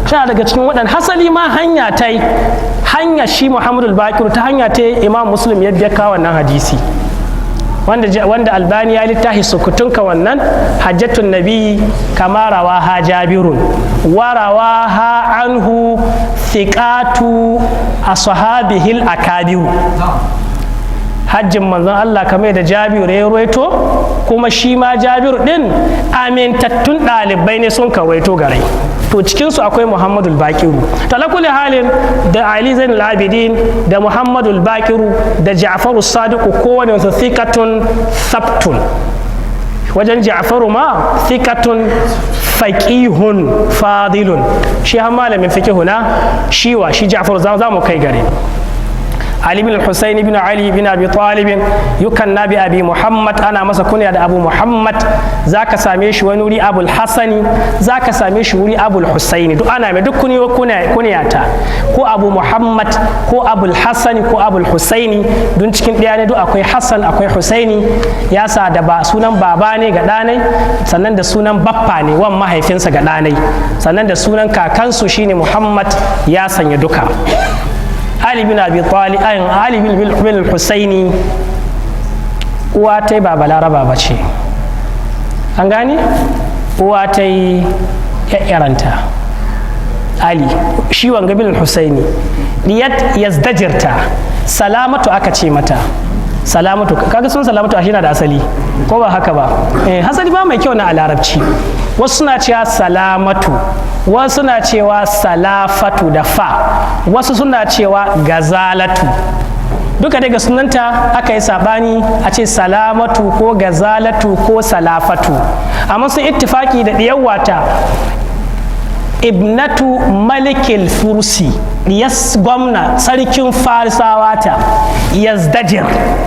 shi daga cikin waɗanda hasali ma hanya shi Muhammad al-Baqir ta hanya ta Imam Muslim ya biya kawo wannan hadisi wanda Albani ya littafi sukutunka wannan hajjatun nabi kama rawaha Jabirun wa rawaha anhu thiqatu ashabihil akabiru. Hajjin manzon Allah kamar da Jabiru ya ruwaito, kuma shi ma Jabiru din amintattun ɗalibai ne sun karwaito garai. To cikinsu akwai Muhammadul Baqiru. To ala kulli halin da Ali Zainul Abidin da Muhammadul Baqiru da Ja'faru Sadiqu kowane wasu thiqatun sabtun. Wajen Ja'faru ma thiqatun faqihun fadilun. Shi har malamin fiqhu na shiwa shi Ja'faru za mu kai gare. Ali bin Husayn bin Ali bin Abi Talib yukanna bi Abi Muhammad, ana masa kunya da Abu Muhammad. Zaka same shi wani wuri Abul Hasani, zaka same shi wuri Abul Husaini, duk ana mai duk kunyata ko Abu Muhammad ko Abul Hasani ko Abul Husaini, don cikin ɗaya ne duk akwai Hassan akwai Husaini. Ya sa da ba sunan baba ne ga ɗanai, sannan da sunan baffa ne wan mahaifinsa ga ɗanai, sannan da sunan kakansu shine Muhammad, ya sanya duka. Ali bin Abi Talib, Ali bin Husaini uwa ta ba balaraba ba ce, an gane uwa ta yi yaranta Ali, shi wanga bin Husaini diyat yazdajirta Salamatu aka ce mata. Salamatu kaga sun Salamatu ashe na da asali ko ba haka ba? Hasali ba mai kyau na a larabci. Wasu suna cewa Salamatu, wasu suna cewa Salafatu da fa, wasu suna cewa Gazalatu. Duka daga sunanta aka yi sabani a ce Salamatu ko Gazalatu ko Salafatu, amma sun ittifaki da diyawata ibnatu malikil fursi, diyas gwamna sarkin farisawa ta Yazdajir,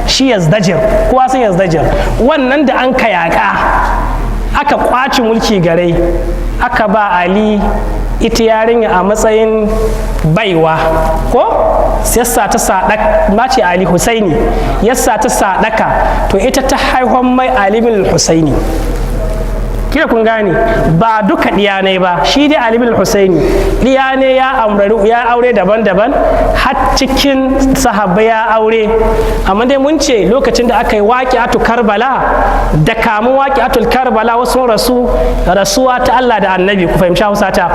shi Yazdajir kowa sun Yazdajir, wannan da an ka yaƙa aka kwaci mulki gare, aka ba Ali ita yarinya a matsayin baiwa ko yassa ta sadaka, mace Ali Husaini yassa ta sadaka, to ita ta haihon mai Ali bin Husaini. Kira kun gane ba duka diyanai ba, shi dai Ali bin Husaini diyanai ya aure daban-daban, har cikin sahabbai ya aure, amma dai mun ce lokacin da aka yi waqi'atu Karbala da kamun waqi'atul Karbala wasu rasuwa ta Allah da Annabi, ku fahimci Hausa ta,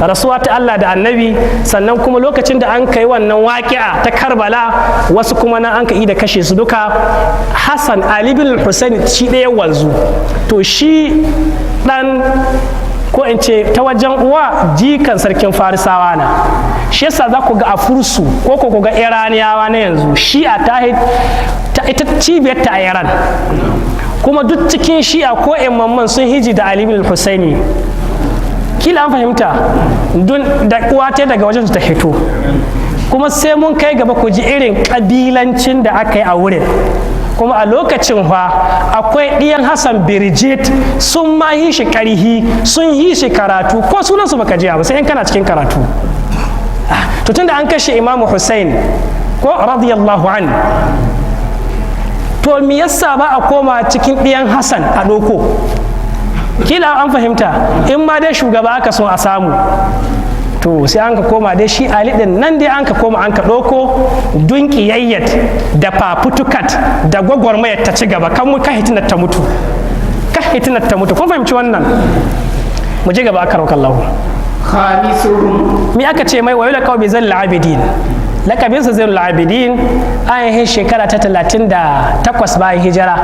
rasuwa ta Allah da Annabi, sannan kuma lokacin da an kai wannan waqi'a ta Karbala wasu kuma nan an ka yi da kashe su duka. Hassan Ali bin Husaini shi ɗaya wanzu, to shi dan ko in ce ta wajen uwa jikan sarkin farisawa na, shi yasa za ku ga a fursu ko ku ga iraniyawa na yanzu shi'a ta ita cibiyar ta a iran, kuma duk cikin shi'a ko imamman sun hiji da Ali bin Husaini. Kila an fahimta, don da uwa ta daga wajen su ta hito, kuma sai mun kai gaba ku ji irin kabilancin da aka yi a wurin. Kuma a lokacin fa akwai ɗiyan Hassan Birjit sun ma yi shi ƙarhi, sun yi shi karatu, ko sunansu baka jiya ba sai in kana cikin karatu. To tunda an kashe Imamu Hussein ko radiyallahu an, to me yasa ba a koma cikin ɗiyan Hassan a ɗoko? Kila an fahimta, in ma dai shugaba aka so a samu, to sai an ka koma dai shi Ali din nan dai an ka koma an ka ɗauko don ƙiyayyat da fafutukat da gwagwarmayar ta ci gaba, kan ka hitinar ta mutu, kun fahimci wannan? Mu ji gaba aka rauka Allah. Me aka ce mai wayo da kawai Zainul Abidin, lakabinsa Zainul Abidin, an yi shekara ta 38 bayan hijira,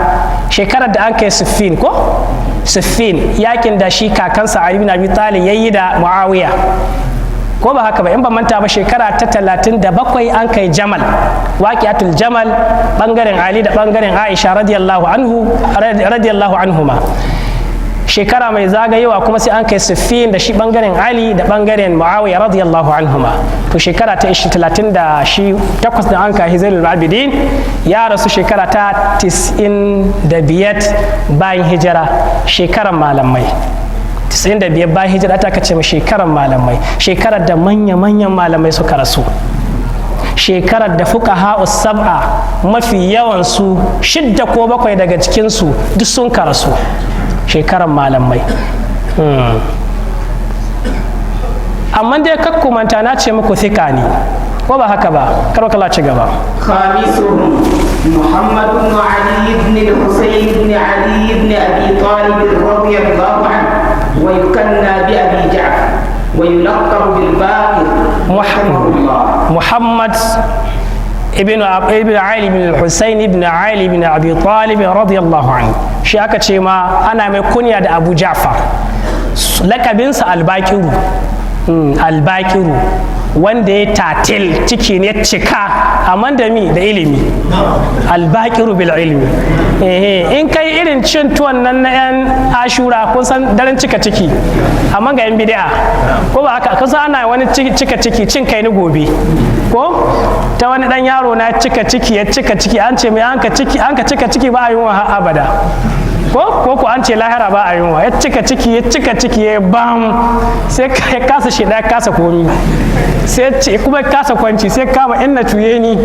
shekarar da an kai Siffin ko? Siffin yakin da shi kakansa Ali bin Abi Talib yayi da Muawiya, ko ba haka ba? In ba manta ba shekara ta 37 an kai Jamal, waqi'atul Jamal, bangaren Ali da bangaren Aisha radiyallahu anhuma. shekara mai zagayewa kuma sai an kai Siffin da shi bangaren Ali da bangaren Muawiya radiyallahu anhuma. To shekara ta 38 da an kai Zainul Abidin ya rasu shekara ta 95 bayan hijira, shekaran malamai. 95 bayan hijira ta kace mu shekaran malamai, shekarar da manya-manyan malamai suka rasu, shekarar da fuqaha sab'a mafi yawan su 6 ko 7 daga cikin su duk sun karasu, shekaran malamai. Amma dai kakkumanta na ce muku thika ne, ko ba haka ba? Kar kala ci gaba. خامسهم محمد بن علي بن الحسين بن علي بن أبي طالب رضي الله عنه ويكنى بأبي جعفر ويلقب بالباقر رحمه الله. محمد ابن علي بن الحسين بن علي بن أبي طالب رضي الله عنه shi aka ce ma ana mai kunya da Abu Ja'far, lakabinsa albakiru. Albakiru wanda ya tatil ciki ne cika amma da mi da ilimi, albakiru bil ilmi. In kai irin cin tuwon nan na yan ashura kun san daren cika ciki, amma ga yan bid'a ko ba haka, kusa ana wani cika ciki cin kai ni gobe ko ta wani dan yaro na cika ciki ya cika ciki, an ce mai an ka cika ciki ba a yi wa abada ko an ce lahira ba a yunwa, ya cika ciki ya bam sai ya kasa shi ya kasa komi, sai ce kuma ya kasa kwanci sai kama in na tuye ni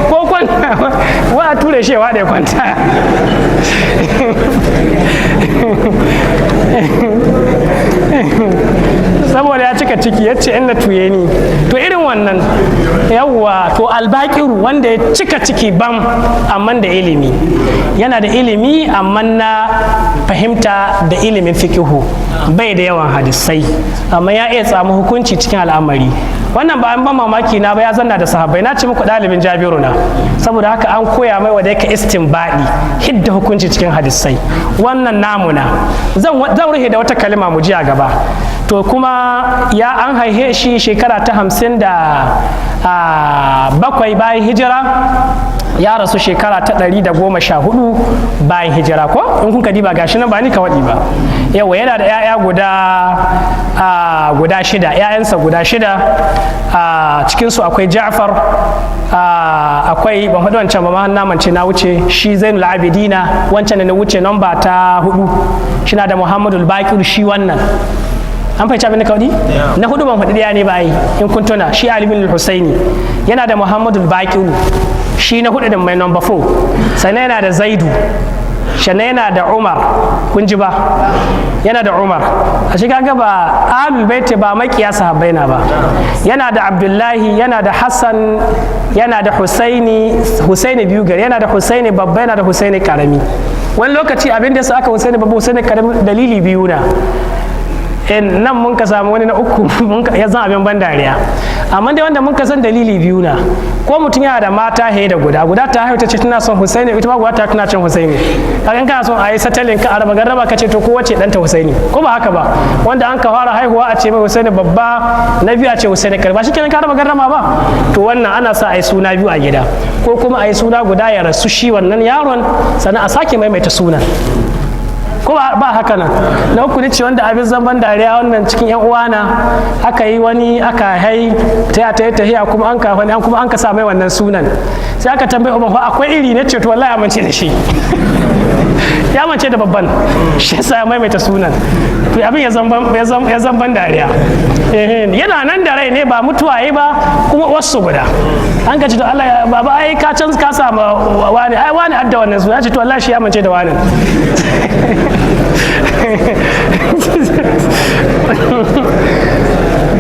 ko kwanta wa a ture shi wa da ya kwanta. saboda ya cika ciki ya ce in na tuye ni, to irin wannan yawwa, to albakiru wanda ya cika ciki bam amma da ilimi, yana da ilimi amma na fahimta da ilimin fikihu, bai da yawan hadisai amma ya iya samu hukunci cikin al'amari. Wannan ba an ban mamaki na ba, ya zanna da sahabbai, na ci muku ɗalibin Jabiru na, saboda haka an koya mai wanda yake istinbadi, hidda hukunci cikin hadisai. Wannan namuna zan rufe da wata kalima mu ji a gaba. To kuma ya an haihe shi shekara ta 57 bayan hijira, ya rasu shekara ta 114 bayan hijira. Ko in kun diba gashi nan ba ni ka waɗi ba. Yawa yana da 'ya'ya guda 6, 'ya'yansa guda 6. Cikinsu akwai Ja'far, akwai ban faɗi wancan ba ma namance na wuce shi Zainul Abidina, wancan ne na wuce namba ta 4, shi na da Muhammadul Baqir, shi wannan an fahimci abin da kaudi na 4 ban faɗi ɗaya ne ba yi in kun tuna, shi Ali bin Husaini yana da Muhammadul Baqir, shi na 4 din mai namba 4, sannan yana da Zaidu, sannan yana da Umar, kun ji ba, yana da Umar. A shi kaga ba Ahlul Bait ba makiya sahabbai na ba, yana da Abdullahi, yana da Hassan, yana da Husaini biyu gari, yana da Husaini babba, yana da Husaini karami. Wani lokaci abin da sa aka Husaini babba Husaini karami dalili biyu na. Nan mun ka samu wani na 3 ya zan abin ban dariya, amma dai wanda mun ka san dalili biyu na, ko mutum yana da mata haye da guda ta haihu ta ce tana son Husaini, ita ma guda ta tana cin Husaini, kaga kana son a yi satalin ka araba garraba ka ce to kowace ɗanta Husaini, ko ba haka ba? Wanda an ka fara haihuwa a ce mai Husaini babba, na biyu a ce Husaini karba, ba shi kenan ka araba garrama ba? To wannan ana sa a yi suna biyu a gida, ko kuma a yi suna guda ya rasu shi wannan yaron, sannan a sake maimaita sunan. Ko ba haka nan na 3 ne ce wanda abin zamban dariya, wannan cikin yan uwana aka yi wani aka tahiya kuma an ka sa mai wannan sunan, sai aka tambaye uban akwai iri ne ce to wallahi amince da shi ya mance da babban, shi yasa ya maimaita sunan, to abin ya zamban dariya. Yana nan da rai ne, ba mutuwa yi ba, kuma wasu guda an ka ce to Allah baba ai ka samu wani, ai wani adda wannan suna, ce to Allah shi ya mance da wani.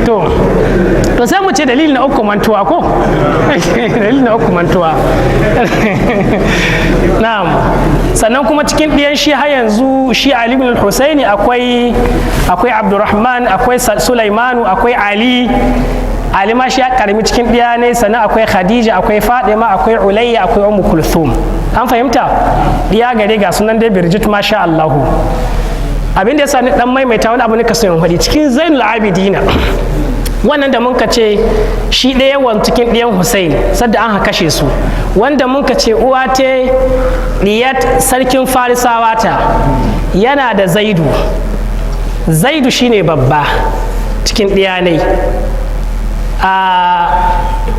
to sai mu ce dalili na 3 mantuwa ko dalili na 3 mantuwa. Na'am, sannan kuma cikin ɗiyan shi har yanzu shi Ali bin Husaini akwai Abdurrahman, akwai Sulaimanu, akwai Ali ma shi ya karmi cikin ɗiya ne, sannan akwai Khadija, akwai Fatima, akwai Ulayya, akwai Ummu Kulthum. An fahimta? Ɗiya gare ga sunan dai birjit masha Allahu. Abin da ya sani dan maimaita wani abu ne ka sayan faɗi cikin Zainul Abidina wannan da mun ka ce shi ɗaya cikin ɗiyan Hussein sadda an kashe su, wanda mun ka ce uwa ta ɗiyat sarkin Farisawa ta, yana da Zaidu shine babba cikin ɗiyanai. A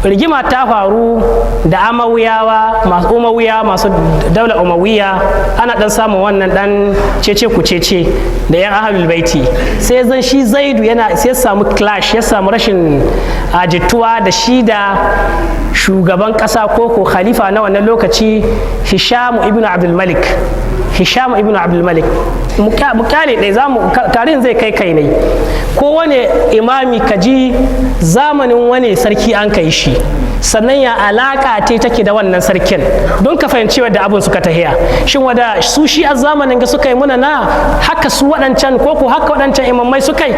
rigima ta faru da umawiyawa masu daular umawiya, ana dan samun wannan dan cece kucece da yan ahlul baiti, sai zan shi Zaidu sai ya samu clash, ya samu rashin jituwa da shi da shugaban kasa ko khalifa na wannan lokaci Hisham ibn Abdul Malik. Mukale ɗaya tarihin zai kai ne, ko wane imami kaji zamanin wani sarki an kai shi, sannan ya alaka take da wannan sarkin, don ka fahimci wadda abin suka tahiya. Shin wada su shi a zamanin ga suka yi muna na haka su waɗancan ko haka waɗancan imamai suka yi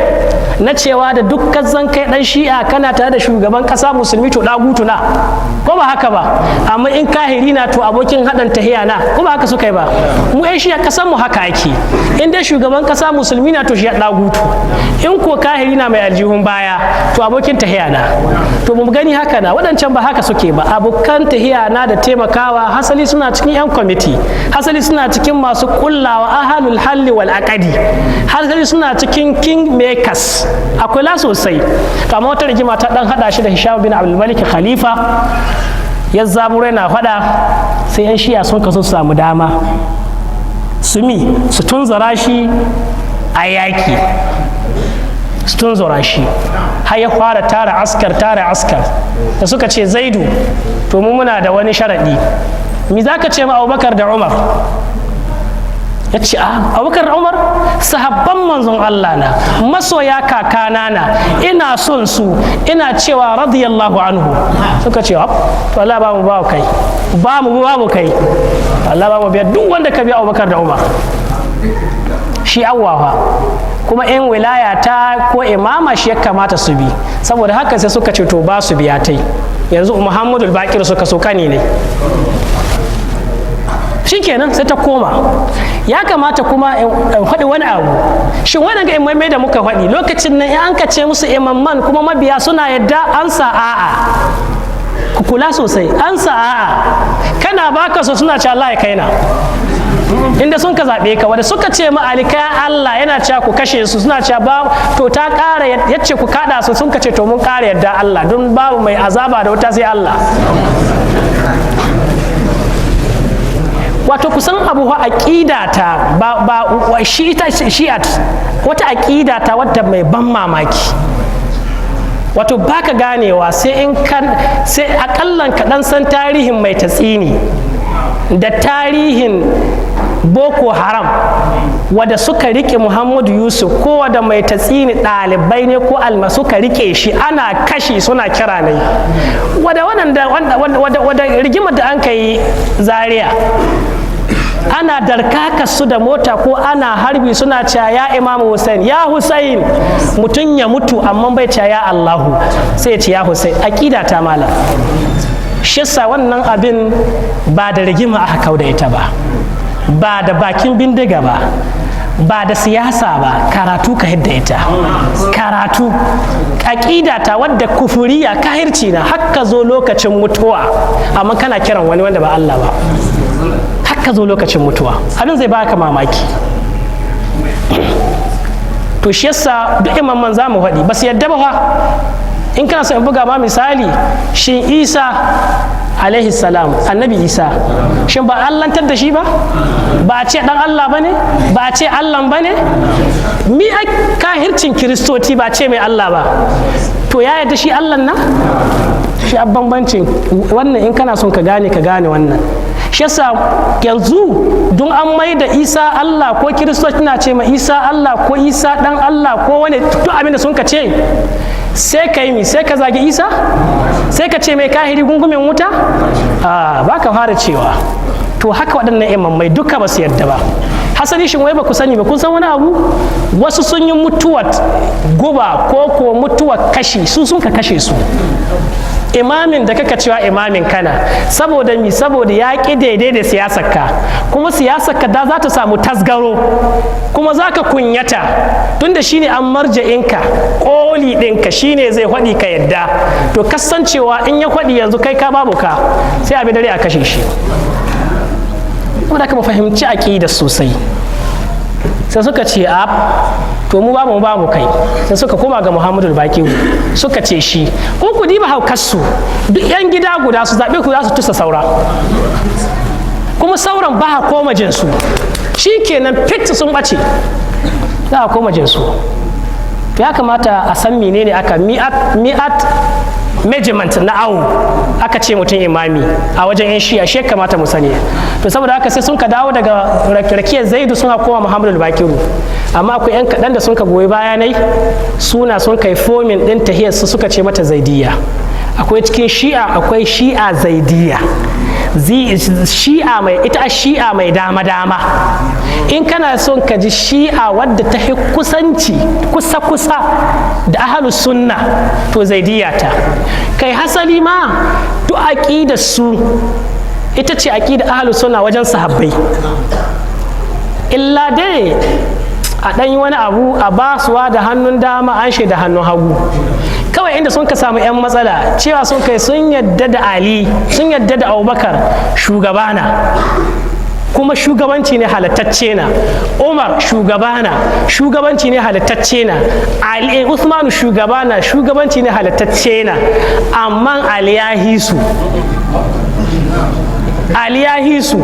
na cewa da dukkan zan kai ɗan shi'a kana tare da shugaban ƙasa musulmi to ɗagutu na, ko ba haka ba, amma in kahiri na to abokin haɗin tahiya na, ko ba haka suka yi ba. Mu 'yan shi'a ƙasar mu haka ake, in dai shugaban ƙasa musulmi na to shi ya ɗagutu, in ko kahiri na mai aljihun baya to abokin tahiya na. To mu gani haka na waɗancan ba haka suke ba, abokan tahiya na da taimakawa, hasali suna cikin 'yan kwamiti, hasali suna cikin masu kullawa ahalul halli wal aqadi, hasali suna cikin king makers, akwai la sosai. Kamar wata rigima ta dan hada shi da Hisham bin Abdul Malik khalifa, ya zabura na fada, sai 'yan shi'a sun kaso su samu dama su tunzara shi a yaki, su tunzura shi har ya fara tara askar da suka ce Zaidu, to mu muna da wani sharaɗi, mi za ka ce ma Abubakar da Umar? Ya ce Abubakar da Umar sahabban manzon Allah na, masoya kakana na, ina son su, ina cewa radiyallahu anhu. Suka ce to Allah ba mu kai, ba mu kai, Allah ba mu biya duk wanda ka biya Abubakar da Umar. Shi awwawa kuma 'yan wilaya ta ko imama shi ya kamata su bi, saboda haka sai suka ce to ba su biya tai, yanzu Muhammadu Bakir suka so kani ne, shikenan sai ta koma. Ya kamata kuma in faɗi wani abu, shin wannan ga imamai da muka faɗi lokacin nan in an ka ce musu imamman kuma mabiya suna yadda an sa a'a, ku kula sosai, an sa a'a, kana baka so suna ce Allah ya kaina, inda sun ka zaɓe ka, wanda suka ce ma Ali kayan Allah yana cewa ku kashe su, suna cewa ba, to ta ƙara yace ku kaɗa su, sun ka ce to mun ƙara yadda Allah, don babu mai azaba da wuta sai Allah. Wato kusan abu aƙida ta ba shi'at, wata aƙida ta wadda mai ban mamaki, wato baka ganewa sai akallan kaɗan san tarihin mai tatsini da tarihin Boko Haram wadda suka rike Muhammadu Yusuf, ko wadda mai tatsini ɗalibai ne ko alma suka rike shi ana kashi suna kira ne, wadda rigimar da an kai Zaria ana darkaka su da mota ko ana harbi suna cewa ya Imam Hussein, ya Hussein, mutum ya mutu amma bai cewa ya Allahu, sai ya ce ya Hussein. Aqida ta malam, shi yasa wannan abin ba da rigima aka kauda ita ba da bakin bindiga ba da siyasa ba, karatu ka hidda ita, karatu. Aqida ta wadda kufuriya kahirci na, haka zo lokacin mutuwa amma kana kiran wani wanda ba Allah ba, haka zo lokacin mutuwa, abin zai baka mamaki. To shi yasa duk imamman za mu faɗi ba su yadda ba. In kana so in buga ma misali, shin Isa alaihi salam, annabi Isa, shin ba allantar da shi ba a ce dan Allah bane, ba a ce Allah bane? Mi a kahircin kiristoci ba ce mai Allah ba, to ya yadda shi Allah na? Shi a bambancin wannan, in kana son ka gane wannan. Shi yasa yanzu don an mai da Isa Allah, ko kiristoci na ce ma Isa Allah ko Isa dan Allah ko wani duk abin da sun ka ce, sai ka yi sai ka zagi Isa, sai ka ce mai kahiri gungumin wuta, ba ka fara cewa. To haka waɗannan imamai duka ba su yarda ba, har asali shin wai ba ku sani ba, kun san wani abu, wasu sun yi mutuwar guba ko mutuwar kashi, su sun ka kashe su. Imamin da kaka cewa imamin kana, saboda mi, saboda ya ƙi daidai da siyasarka, kuma siyasarka da za ta samu tasgaro, kuma za ka kunyata, tunda shine an marja'inka, ƙoli ɗinka shine zai faɗi ka yadda, to kasancewa in ya faɗi yanzu kai ka babu ka, sai abi dare a kashe shi. Kuma da ka fahimci aƙida sosai. Sai suka ce a to mu babu kai, sai suka koma ga Muhammadu Bakiru suka ce shi ko ku diba haukarsu duk yan gida guda su zaɓe ku za su tusa saura, kuma sauran ba a koma jinsu, shi kenan fit sun ɓace, za a koma jinsu. Ya kamata a san menene aka mi'at measurement na awo aka ce mutum imami a wajen yan shi'a, shi kamata mu sani. To saboda haka sai sun ka dawo daga rakiyar Zaidu suna koma Muhammadu Bakiru, amma akwai yan kaɗan da sun ka goyi bayanai suna sun kai fomin ɗin tahiyar su suka ce mata Zaidiyya. Akwai cikin shi'a akwai shi'a Zaidiyya, shi'a mai ita shi'a mai dama in kana son ka ji shi'a wadda ta fi kusa da ahlus sunna to Zaidiyya ta. Kai hasali ma duk aqidar su ita ce aqidar ahlus sunna wajen sahabbai, illa dai a ɗan yi wani abu a basuwa da hannun dama an da hannun hagu. Kawai inda sun ka samu 'yan matsala cewa sun kai sun yadda da Ali, sun yadda da Abubakar shugabana, kuma shugabanci ne halattacce na, Umar shugabana, shugabanci ne halattacce na, Ali Usmanu shugabana, shugabanci ne halattacce na, amma Ali ya hisu, Ali ya hisu,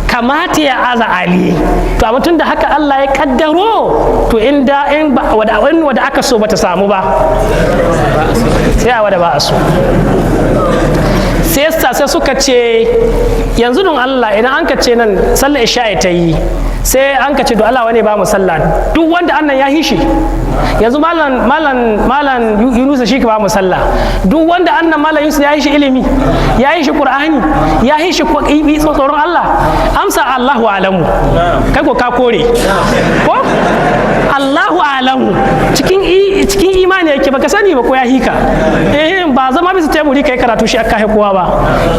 kamata ya aza Ali. To amma tun da haka Allah ya kaddaro, to in wada aka so bata samu ba, sai a wada ba a so. Sai suka ce yanzu don Allah idan an ka ce nan sallar isha'i ta yi, sai an ka ce don Allah wani ba mu sallah, duk wanda annan ya hishi, yanzu malam Yunusa shi ka ba mu sallah, duk wanda annan malam Yusuf ya hishi ilimi, ya hishi Qur'ani, ya hishi tsoron Allah, amsa Allahu alamu, kai ko ka kore ko Allahu alamu, cikin imani yake baka sani ba ko ya hika, ba zama bisa teburi kai karatu shi aka kowa ba,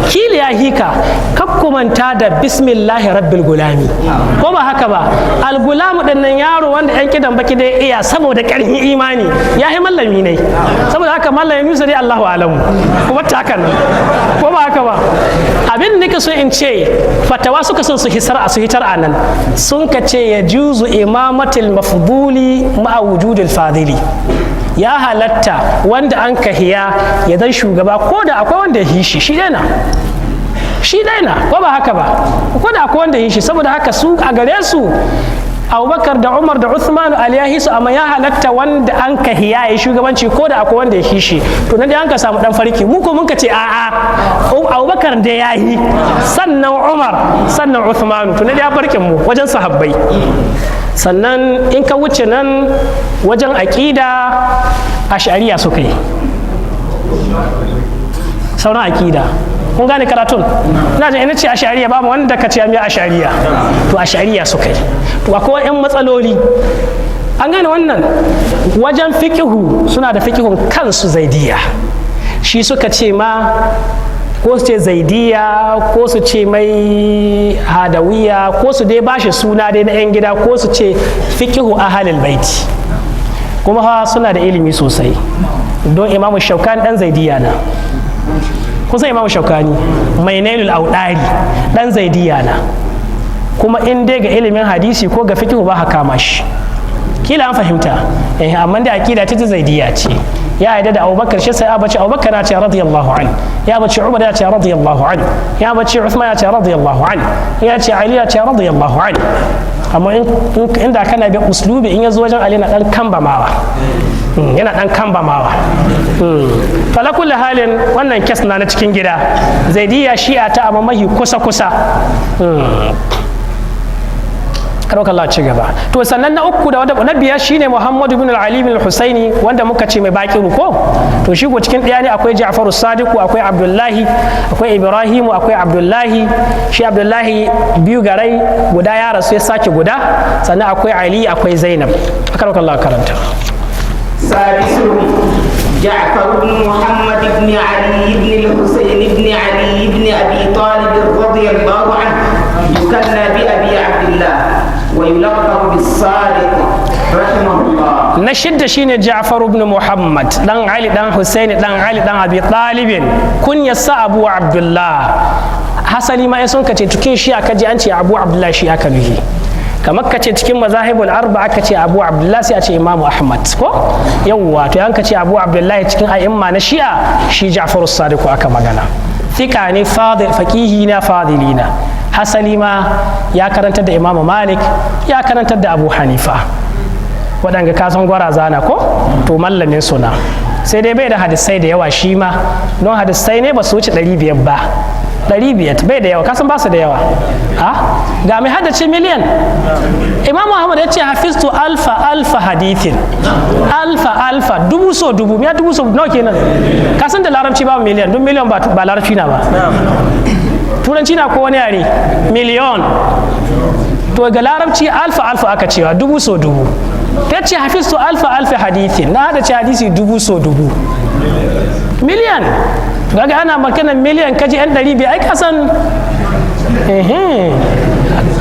kila ya hika, kakkumanta da bismillahi rabbil gulami, ko ba haka ba, al-gulamu dinnan yaro wanda yan kidan baki da iya saboda karfin imani ya yi mallami ne, saboda haka mallamin Musa dai Allahu alamu, kuma ta haka nan, ko ba haka ba. Abin da nake so in ce fatawa suka son su hitar a nan, sun ka ce ya juzu imamatul mafduli ma'a wujudil fadili, ya halatta wanda an kahiya ya zan shugaba ko da akwai wanda ya hishi, shi dai na ko ba haka ba, ko da akwai wanda ya hishi. Saboda haka su a gare su Abubakar da Umar da Uthman Ali ya hisu, amma ya halatta wanda an kahiya ya shugabanci ko da akwai wanda ya hishi. To nan dai an ka samu dan farki, mu ko mun ka ce a'a Abubakar da ya yi, sannan Umar, sannan Uthman, to nan dai ya farkin mu wajen sahabbai. Sannan in ka wuce nan wajen aƙida ash'ariya suka yi, sauran aƙida kun gane karatun, ina jin ina ce ash'ariya babu wanda ka ce mai ash'ariya, to ash'ariya suka yi. To akwai 'yan matsaloli, an gane wannan. Wajen fikihu suna da fikihun kansu Zaidiyya, shi suka ce ma ko su ce Zaidiyya ko su ce mai Hadawiya ko su dai bashi suna dai na 'yan gida ko su ce fikihu ahalil baiti, kuma fa suna da ilimi sosai, don Imamu Shaukani dan Zaidiyya na, kun san Imamu Shaukani mai Nailul Audari dan Zaidiyya na, kuma in dai ga ilimin hadisi ko ga fikihu ba haka mashi, kila an fahimta. Amma da akida ta Zaidiyya ce, ya yarda da Abubakar, shi sai abace Abubakar ya ce radiyallahu an, ya bace Umar ya ce radiyallahu an, ya bace Uthman ya ce radiyallahu an, ya ce Ali ya ce radiyallahu an. Amma inda kana bi uslubi in yazo wajen Ali na dan kambamawa, yana dan kambamawa. Fala kulli halin wannan kes na cikin gida, Zaidiyya shi'a ta amma mahi kusa karauka Allah ci gaba. To sannan na uku da na biyar shine Muhammad ibn Ali ibn Husaini wanda muka ce mai bakiru ko to shi ko cikin ɗaya ne akwai Ja'faru Sadiku, akwai Abdullahi, akwai Ibrahimu, akwai Abdullahi. Shi Abdullahi biyu garai, guda ya rasu ya sake guda, sannan akwai Ali, akwai Zainab. Karauka Allah karanta. سادسهم جعفر بن محمد بن علي بن الحسين بن علي بن أبي طالب رضي الله عنه يكنى بأبي عبد الله ويلقب بالصادق رحمه الله. نشد شين جعفر بن محمد دان علي دان حسين دان علي دان أبي طالب كن يسا أبو عبد الله hasali ma in sun kace cikin shi aka ji an ce Abu Abdullah shi aka nuhi, kamar kace cikin mazahibul arba aka ce Abu Abdullah sai a ce Imam Ahmad ko yawwa, to yanka ce Abu Abdullah cikin a'imma na Shi'a shi Ja'far as-Sadiq aka magana. Thika ne fadil, faqihi na fadilina, hasali ma ya karantar da Imam Malik, ya karantar da Abu Hanifa, waɗanga kasan gwaraza na ko to mallamin suna, sai dai bai da hadisai da yawa shi ma, don hadisai ne ba su wuce 500 ba. 500 bai da yawa, kasan ba su da yawa. Ga mai haddace miliyan. Imam Muhammad ya ce hafiztu alfa hadithin, alfa dubu so dubu, ya dubu so nawa kenan? Kasan da larabci ba miliyan, don miliyan ba larabci na ba, turanci na ko wani yare miliyon, to ga larabci alfa aka cewa dubu so dubu. Ta ce hafiztu alfa hadithin, na haddace hadisi dubu so dubu, miliyan. Kaga ana magana miliyan kaji yan 500, ai kasan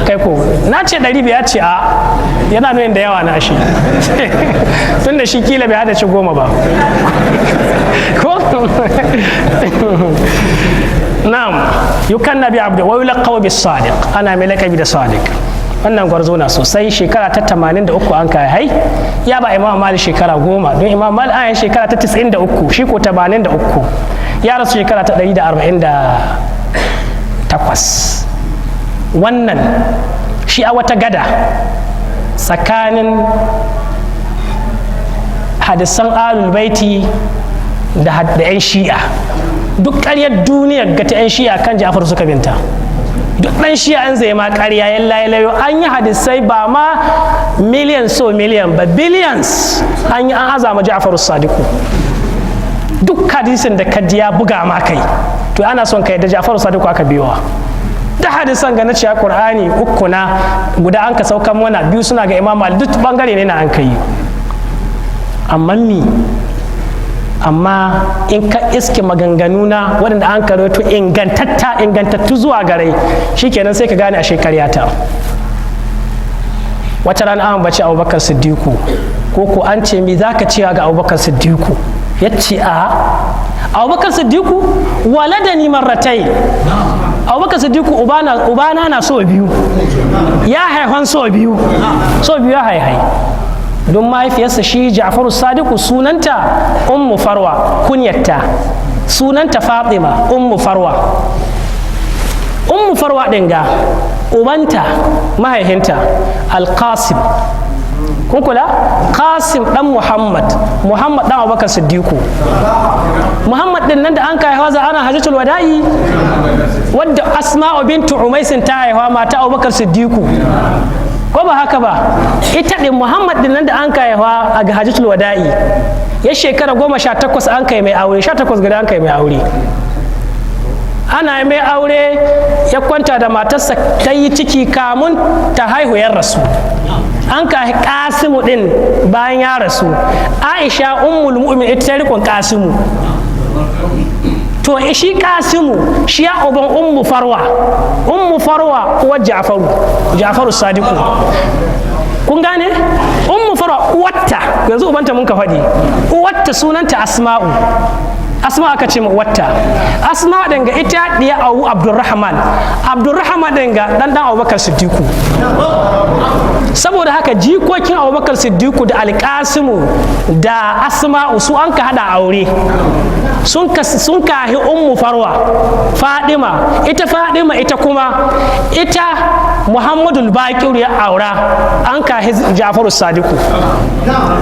kai ko na ce 500 ya ce a yana nuna da yawa na shi tun da shi kila bai hada ci 10 ba ko na'am yukanna bi abdi wa yulaqaw bis sadiq, ana mai lakabi da sadiq. Wannan gwarzo na sosai, shekara ta 83 an kai hai, ya ba Imam Malik shekara 10, don Imam Malik an shekara ta 93, shi ko 83, ya rasu shekara ta 148. Wannan shi a wata gada tsakanin hadisan alul baiti da 'yan shi'a. Duk ƙaryar duniyar ga ta 'yan shi'a kan Ja'far suka binta. Duk ɗan shi'a an zai ma ƙarya ya layo an yi hadisai ba ma miliyan ba, billions an yi an azama Ja'far Sadiku. Duk hadisin da kaji ya buga ma kai, to ana son ka yadda Ja'far Sadiku aka biyowa. Da hadisan ga na ciya Qur'ani uku na guda an ka saukan mana, 2 suna ga Imam Ali, duk bangare ne na an kai. Amma in ka iske maganganu na waɗanda an karoto ingantattu zuwa gare, shikenan sai ka gane a shekariyata. Wata rana an bace Abubakar Siddiqu, ko an ce me zaka cewa ga Abubakar Siddiqu? Yace Abubakar Siddiqu waladani marratai. Abubakar Siddiqu ubana na so biyu, ya haihon so biyu ya haihai. Don mahaifiyarsa shi Ja'faru Sadiku sunanta Ummu Farwa, kunyarta sunanta Fatima Ummu Farwa. Ummu Farwa ɗin ga ubanta mahaihinta Al-Qasim, kun kula? Qasim ɗan Muhammad ɗan Abubakar Siddiqu. Muhammad ɗin nan da an kai hawa ana hajjatul wada'i, wadda Asma'u bintu Umaisin ta haihuwa mata Abubakar Siddiqu, ko ba haka ba? Ita ɗin Muhammad ɗin nan da an kai hawa a ga hajjatul wada'i ya shekara 18 an kai mai aure, 18 gada an kai mai aure. Ana mai aure ya kwanta da matarsa, ta yi ciki kamun ta haihu ya rasu. An ka Kasimu din bayan ya rasu, Aisha ummul mu'min ita ta rikon Kasimu. To shi Kasimu shi ya uban Ummu Farwa uwar Ja'faru Sadiku. Kun gane? Ummu Farwa uwarta, yanzu ubanta mun ka faɗi, uwarta sunanta Asma'u aka ce uwarta. Asma'u dinga ita diya Abu Abdurrahman dinga dan Abubakar Siddiqu. Saboda haka jikokin Abubakar Siddiqu da Alƙasimu da Asma'u su an ka hada aure, sun kahi Ummu Farwa Fadima ita kuma Muhammadul Baqir ya aura, an kahi Ja'faru Sadiku.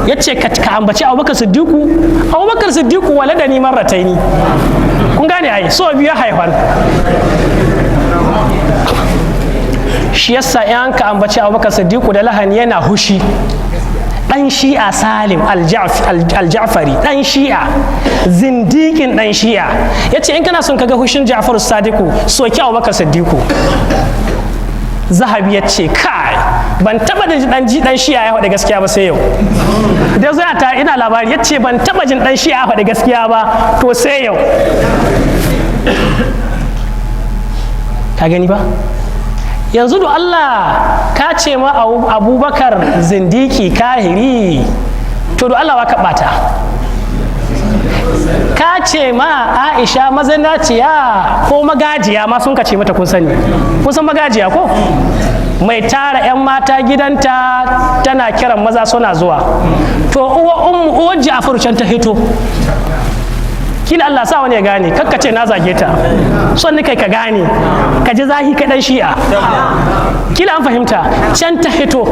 Yace ka ambaci Abubakar Siddiqu waladani marrataini. Kun gane ai, so biyu haifan. shi yasa in ka ambaci Abubakar Siddiq da lahani yana hushi. Dan shi'a Salim al-Ja'fari, dan shi'a zindikin dan shi'a, yace in kana son kaga hushin Ja'far Sadiku soki Abubakar Siddiku. Zahabi yace kai ban taba da dan shi'a ya faɗi gaskiya ba sai yau. Da zai ta ina labari yace ban taba jin dan shi'a ya faɗi gaskiya ba to sai yau. Ka gani ba? Yanzu da Allah ka ce ma Abubakar zindiki kahiri, to da Allah ka bata. Ka ce ma Aisha mazinaciya ko magajiya ma sun ka ce mata kun sani. Kun san magajiya ko? Mai tara 'yan mata gidanta tana kiran maza suna zuwa. To uwar Ja'far can ta hito. Kila Allah sa wani ya gane, kakka ce na zage ta, son ni kai ka gane, ka ji zahi ka dan shi'a. Kila an fahimta, can ta hito.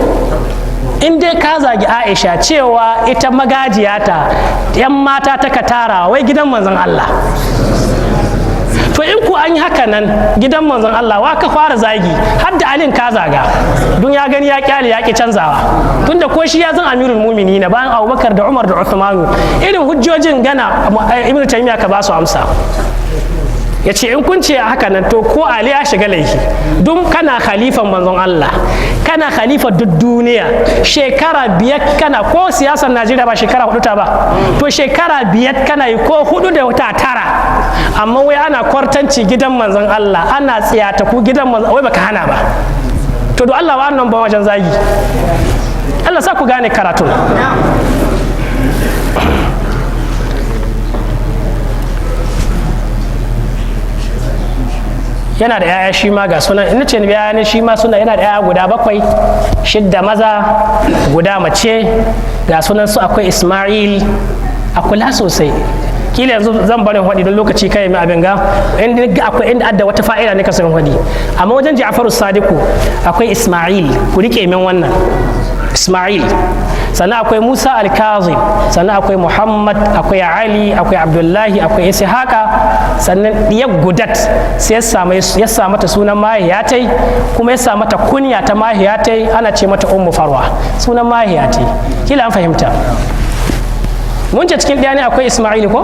In dai ka zagi Aisha cewa ita magajiyata 'yan mata ta ka tara wai gidan manzon Allah. To in ku an yi haka nan gidan manzon Allah wa ka fara zagi, har da Alin ka zaga, don ya gani ya kyale ya ki canzawa. Tunda ko shi ya zan amirul mu'minina bayan Abubakar da Umar da Uthmanu, irin hujjojin gana Ibn Taymiyyah ka ba su amsa. Ya ce in kun ce haka nan to ko Ali ya shiga laifi, dun kana khalifan manzon Allah, kana khalifa duk duniya, shekara 5 kana, ko siyasar Najeriya ba shekara 4 ta ba, to shekara 5 kana yi ko 4 da wata 9, amma wai ana kwartanci gidan manzon Allah, ana tsiyata ku gidan manzon, wai baka hana ba. To do Allah wannan ba wajen zagi. Allah sa ku gane karatu. Yana da 'ya'ya shi ma ga sunan, ina ce ya ne shi ma suna, yana da 'ya'ya guda 7, 6 maza guda mace, ga sunan su akwai Ismail, a kula sosai. Kila yanzu zan barin hadi don lokaci kai mai abin ga akwai inda adda wata fa'ida ne ka san hadi, amma wajen Ja'far Sadiku akwai Ismail, ku rike min wannan Ismail, sannan akwai Musa al-Kazim, sannan akwai Muhammad, akwai Ali, akwai Abdullahi, akwai Ishaqa, sannan diyar Gudat sai ya sa mata sunan mahiyatai, kuma ya sa mata kunya ta mahiyatai, ana ce mata Ummu Farwa, sunan mahiyatai. Kila an fahimta. Mun ce cikin ɗaya ne akwai Ismail ko?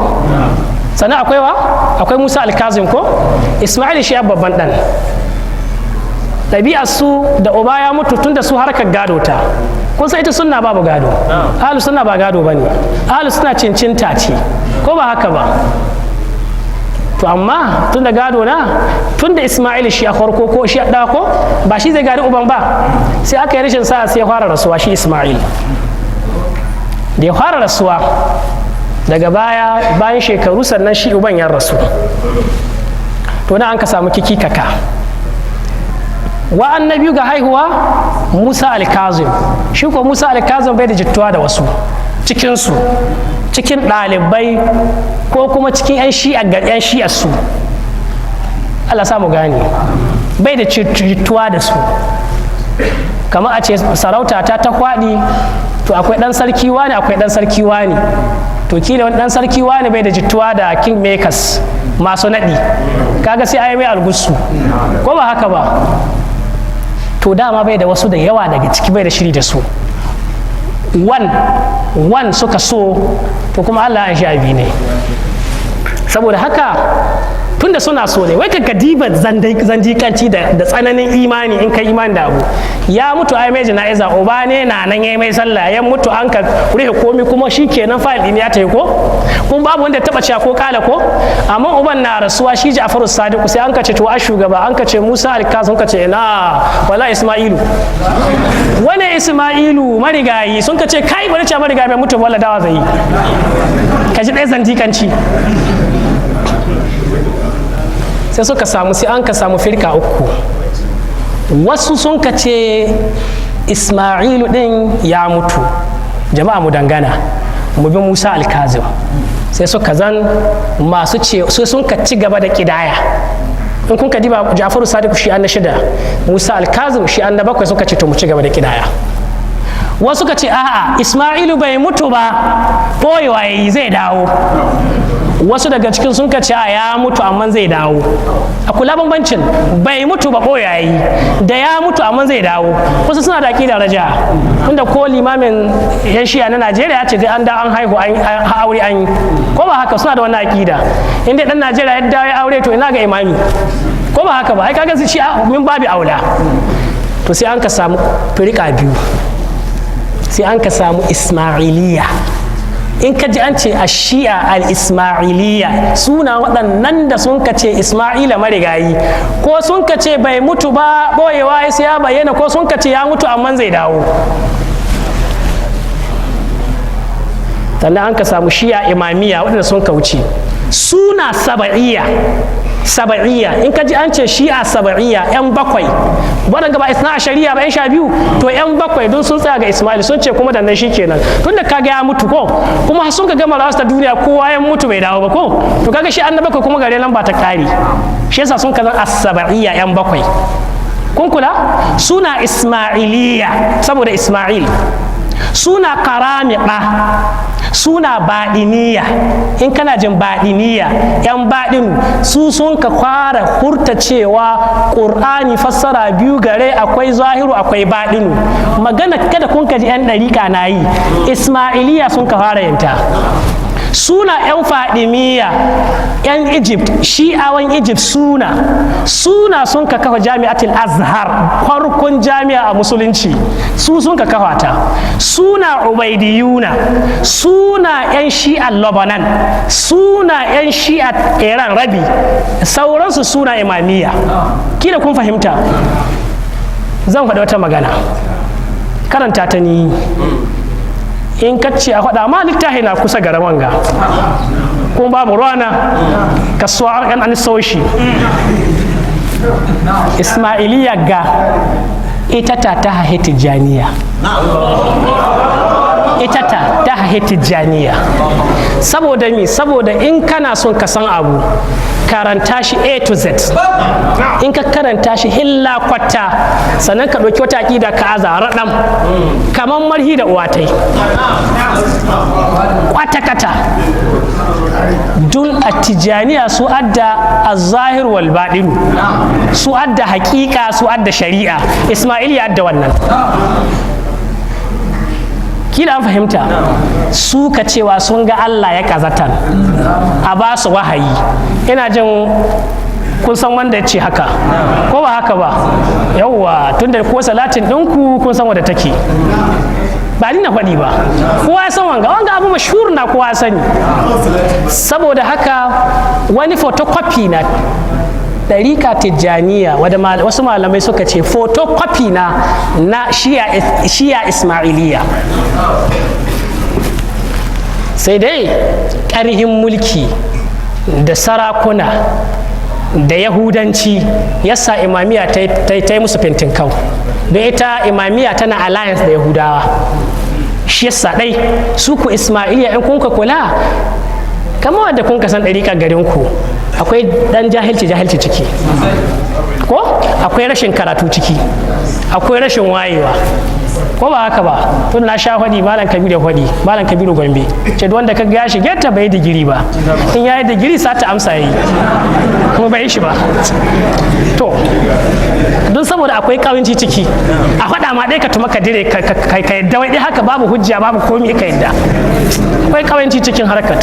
Sannan akwai wa? Akwai Musa al-Kazim ko? Ismail shi ya babban ɗan. Ɗabi'ar su da uba ya mutu tun da su harkar gado ta. Kun san ita sunna babu gado. Ahlus sunna ba gado bane. Ahlus sunna cincinta ce. Ko ba haka ba? To amma tun da gado na, tun da Ismail shi a farko ko shi a ɗa ko, ba shi zai gadi uban ba. Sai aka yi rashin sa'a sai ya fara rasuwa shi Ismail. Da ya fara rasuwa daga bayan shekaru sannan shi uban ya rasu. To na an ka samu kiki kaka. Wa annabi ga haihuwa Musa al-Kazim, shi ko Musa al-Kazim bai da jittuwa da wasu cikinsu, cikin ɗalibai ko kuma cikin 'yan shi'a su. Allah sa mu gane, bai da jittuwa da su. Kamar a ce sarauta ta kwaɗi, to akwai ɗan sarki wani, akwai ɗan sarki wani, to kila wani ɗan sarki wani bai da jittuwa da kingmakers masu naɗi, kaga sai ayi mai algusu, ko ba haka ba? To dama bai da wasu da yawa daga ciki, bai da shiri da su. Wan suka so, to kuma Allah ya sha bi ne. Saboda haka tunda suna so ne, wai ka diba zandikanci da tsananin imani, in kai imani da abu ya mutu ai mai jana'iza, uba ne na nan yayi mai sallah, ya mutu an ka rufe komi, kuma shikenan fa'il din ya tayi ko, kuma babu wanda ya taba cewa ko kala ko, amma uban na rasuwa shi Ja'far Sadiq sai an ka ce to a shugaba, an ka ce Musa al-Kazim, ka ce ina wala Isma'ilu, wane Isma'ilu marigayi, sun ka ce kai bari ce marigayi bai mutu wala dawa zai yi, ka ji ɗaya zandikanci. Sai an ka samu firka uku. Wasu sun ka ce Isma'ilu din ya mutu, jama'a mu dangana mu bi Musa al-Kazim. Sai suka zan masu ce, sai sun ka ci gaba da kidaya. In kun ka diba Ja'far Sadiq shi an na 6, Musa al-Kazim shi an na 7, suka ce to mu ci gaba da kidaya. Wasu ka ce a'a Isma'ilu bai mutu ba, boyewa yayi zai dawo. wasu daga cikin sun ka ce a ya mutu amma zai dawo. A kula bambancin bai mutu ba ko yayi da ya mutu amma zai dawo. Wasu suna da aqida raja, tunda ko limamin yan shi'a na Najeriya ya ce an da an haihu an aure an yi, ko ba haka suna da wannan aqida. Inda dan Najeriya ya dawo ya aure to ina ga imami, ko ba haka ba, ai kaga su shi min babu aula. To sai an ka samu firika biyu, sai an ka samu Ismailiyya. In ka ji an ce a shi'a al-Ismailiyya suna waɗannan da sun ka ce Ismaila marigayi, ko sun ka ce bai mutu ba ɓoyewa sai ya bayyana, ko sun ka ce ya mutu amma zai dawo. Sannan an ka samu shi'a imamiyya waɗanda sun ka wuce suna saba'iyya. In ka ji an ce shi'a saba'iyya yan bakwai, waɗanda ba isna a shari'a ba yan 12, to yan bakwai don sun tsaya ga Ismail sun ce kuma da nan shi kenan, tunda kaga ya mutu ko kuma sun ka gama rasu ta duniya kowa ya mutu bai dawo ba ko, to kaga shi an bakwai kuma gare lamba ta kare, shi yasa sun ka zan as-saba'iyya yan bakwai. Kun kula suna Ismailiyya saboda Ismail, suna karamiƙa, suna baɗiniya. In kana jin baɗiniya yan baɗinu su sun ka fara hurta cewa ƙur'ani fassara biyu gare, akwai zahiru akwai baɗinu. Magana kada kun ka ji yan ɗariƙa na yi, Ismailiyya sun ka fara yinta. Suna yan fadimiyya yan Egypt, shi'awan Egypt suna sun ka kafa jami'atul Azhar, farkon jami'a a musulunci su sun ka kafa ta. Suna ubaidiyuna, suna yan shi'a Lebanon, suna yan shi'a Iran rabi, sauransu suna imamiyya. Kila kun fahimta. Zan faɗi wata magana, karanta ta ni. In ka ce a faɗa ma littafi na kusa ga wanga kuma babu rana kasuwa an so shi. Ismailiyya ga ita ta hahe Tijjaniya, ita ta hahe Tijjaniya. Saboda mi? Saboda in kana son ka san abu karanta shi A to Z. In ka karanta shi hilla kwata, sannan ka ɗauki wata aƙida ka aza raɗam kamar marhi da uwatai kwata-kata. Dun a Tijjaniya su adda az-zahir wal baɗinu, su adda haƙiƙa, su adda shari'a. Ismail ya adda wannan. Kila an fahimta. Su ka cewa sun ga Allah ya kazatan a ba su wahayi. Ina jin kun san wanda ya ce haka, ko ba haka ba? Yawwa, tunda ko salatin ɗinku kun san wadda take, ba ni na faɗi ba, kowa ya san wanga abu mashhur na kowa ya sani. Saboda haka wani photocopy na ɗarika Tijjaniya wadda wasu malamai suka ce photocopy na shi'a Ismailiyya. Sai dai ƙarhin mulki da sarakuna da yahudanci yasa imamiyya ta yi musu fintin kau, don ita imamiyya tana alliance da yahudawa. Shi yasa ɗai su ku Ismailiyya in kun ka kula kamar wadda kun ka san ɗariƙar garinku akwai ɗan jahilci ciki, ko akwai rashin karatu ciki, akwai rashin wayewa, ko ba haka ba? Tun na sha faɗi malam Kabiru Gombe ce wanda ka ga shi getta bai digiri ba, in yayi digiri sa ta amsa yayi kuma bai shi ba. To don saboda akwai kawanci ciki, a faɗa ma ɗaya ka tuma ka dire ka yadda wai haka babu hujja babu komi ka yadda, akwai kawanci cikin harkar.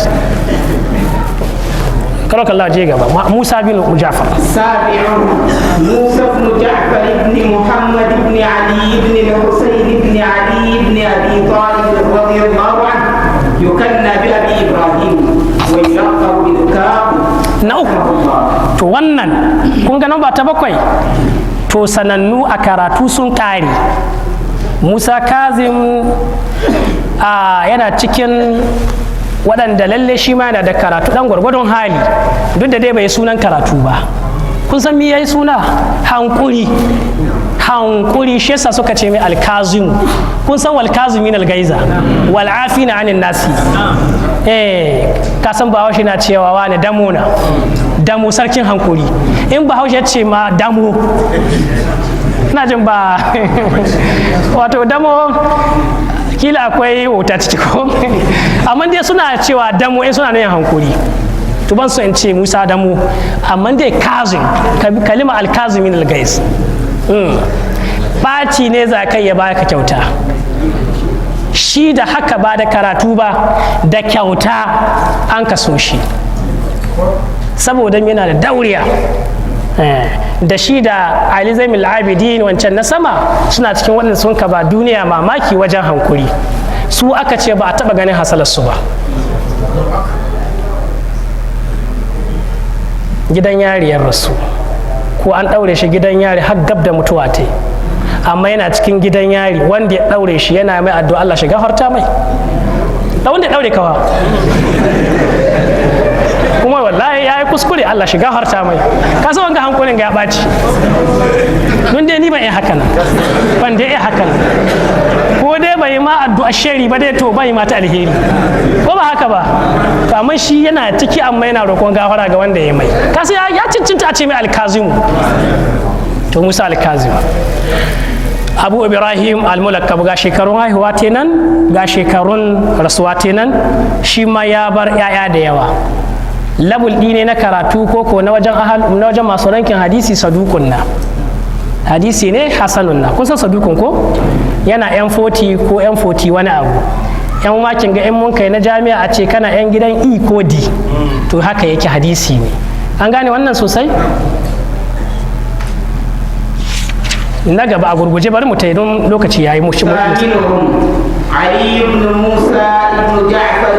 كرك الله جيجا موسى بن جعفر. سابع موسى بن جعفر بن محمد بن علي بن الحسين بن علي بن أبي طالب رضي الله عنه يكنى بأبي إبراهيم ويلقب بالكاب. نعم. تو wannan kun ga namba ta bakwai to sanannu a karatu sun kare. Musa Kazim yana cikin waɗanda lalle shi ma yana da karatu ɗan gwargwadon hali, duk da dai bai sunan karatu ba. Kun san me yayi suna? Hankuri. Shi yasa suka ce mai alkazimu. Kun san wal kazimin algaiza wal afina anin nasi. Ka san Bahaushe na cewa wani damo na, damo sarkin hankuri. In Bahaushe ya ce ma damo, ina jin ba wato damo kila akwai wuta ciki ko amma dai suna cewa damo in suna yin hankuri. to ban so in ce Musa da mu amma dai kazim kalima al-kazimin al-gais ɓaci ne za kai ya baka kyauta shi da haka ba da karatu ba da kyauta an kaso shi saboda yana da dauriya da shi da Ali Zainul Abidin wancan na sama suna cikin waɗanda sun ka ba duniya mamaki wajen hankuri su aka ce ba a taɓa ganin hasalarsu ba gidan yari ya rasu ko an ɗaure shi gidan yari har gab da mutuwa ta amma yana cikin gidan yari wanda ya ɗaure shi yana mai addu'a Allah shi gafarta mai da wanda ya ɗaure kawa kuma wallahi ya yi kuskure Allah shi gafarta mai ka san wanga hankulin ga ya ɓaci don dai ni ban yi haka nan ban dai yi haka nan ko dai bai ma addu'a shari ba dai to bai ma ta alheri ko ba haka ba to amma shi yana ciki amma yana roƙon gafara ga wanda ya mai ka san ya cincinta a ce mai alkazimu to Musa alkazimu Abu Ibrahim al-Mulakkab ga shekarun haihuwa nan ga shekarun rasuwa nan shi ma ya bar 'ya'ya da yawa labul ne na karatu ko na wajen masu rankin hadisi sadukun na hadisi ne hasanun na kun san sadukun ko yana M40 ko M40 wani abu yan makin ga yan mun kai na jami'a a ce kana yan gidan E ko D to haka yake hadisi ne an gane wannan sosai na gaba a gurguje bari mu ta don lokaci yayi mu shi علي بن موسى بن جعفر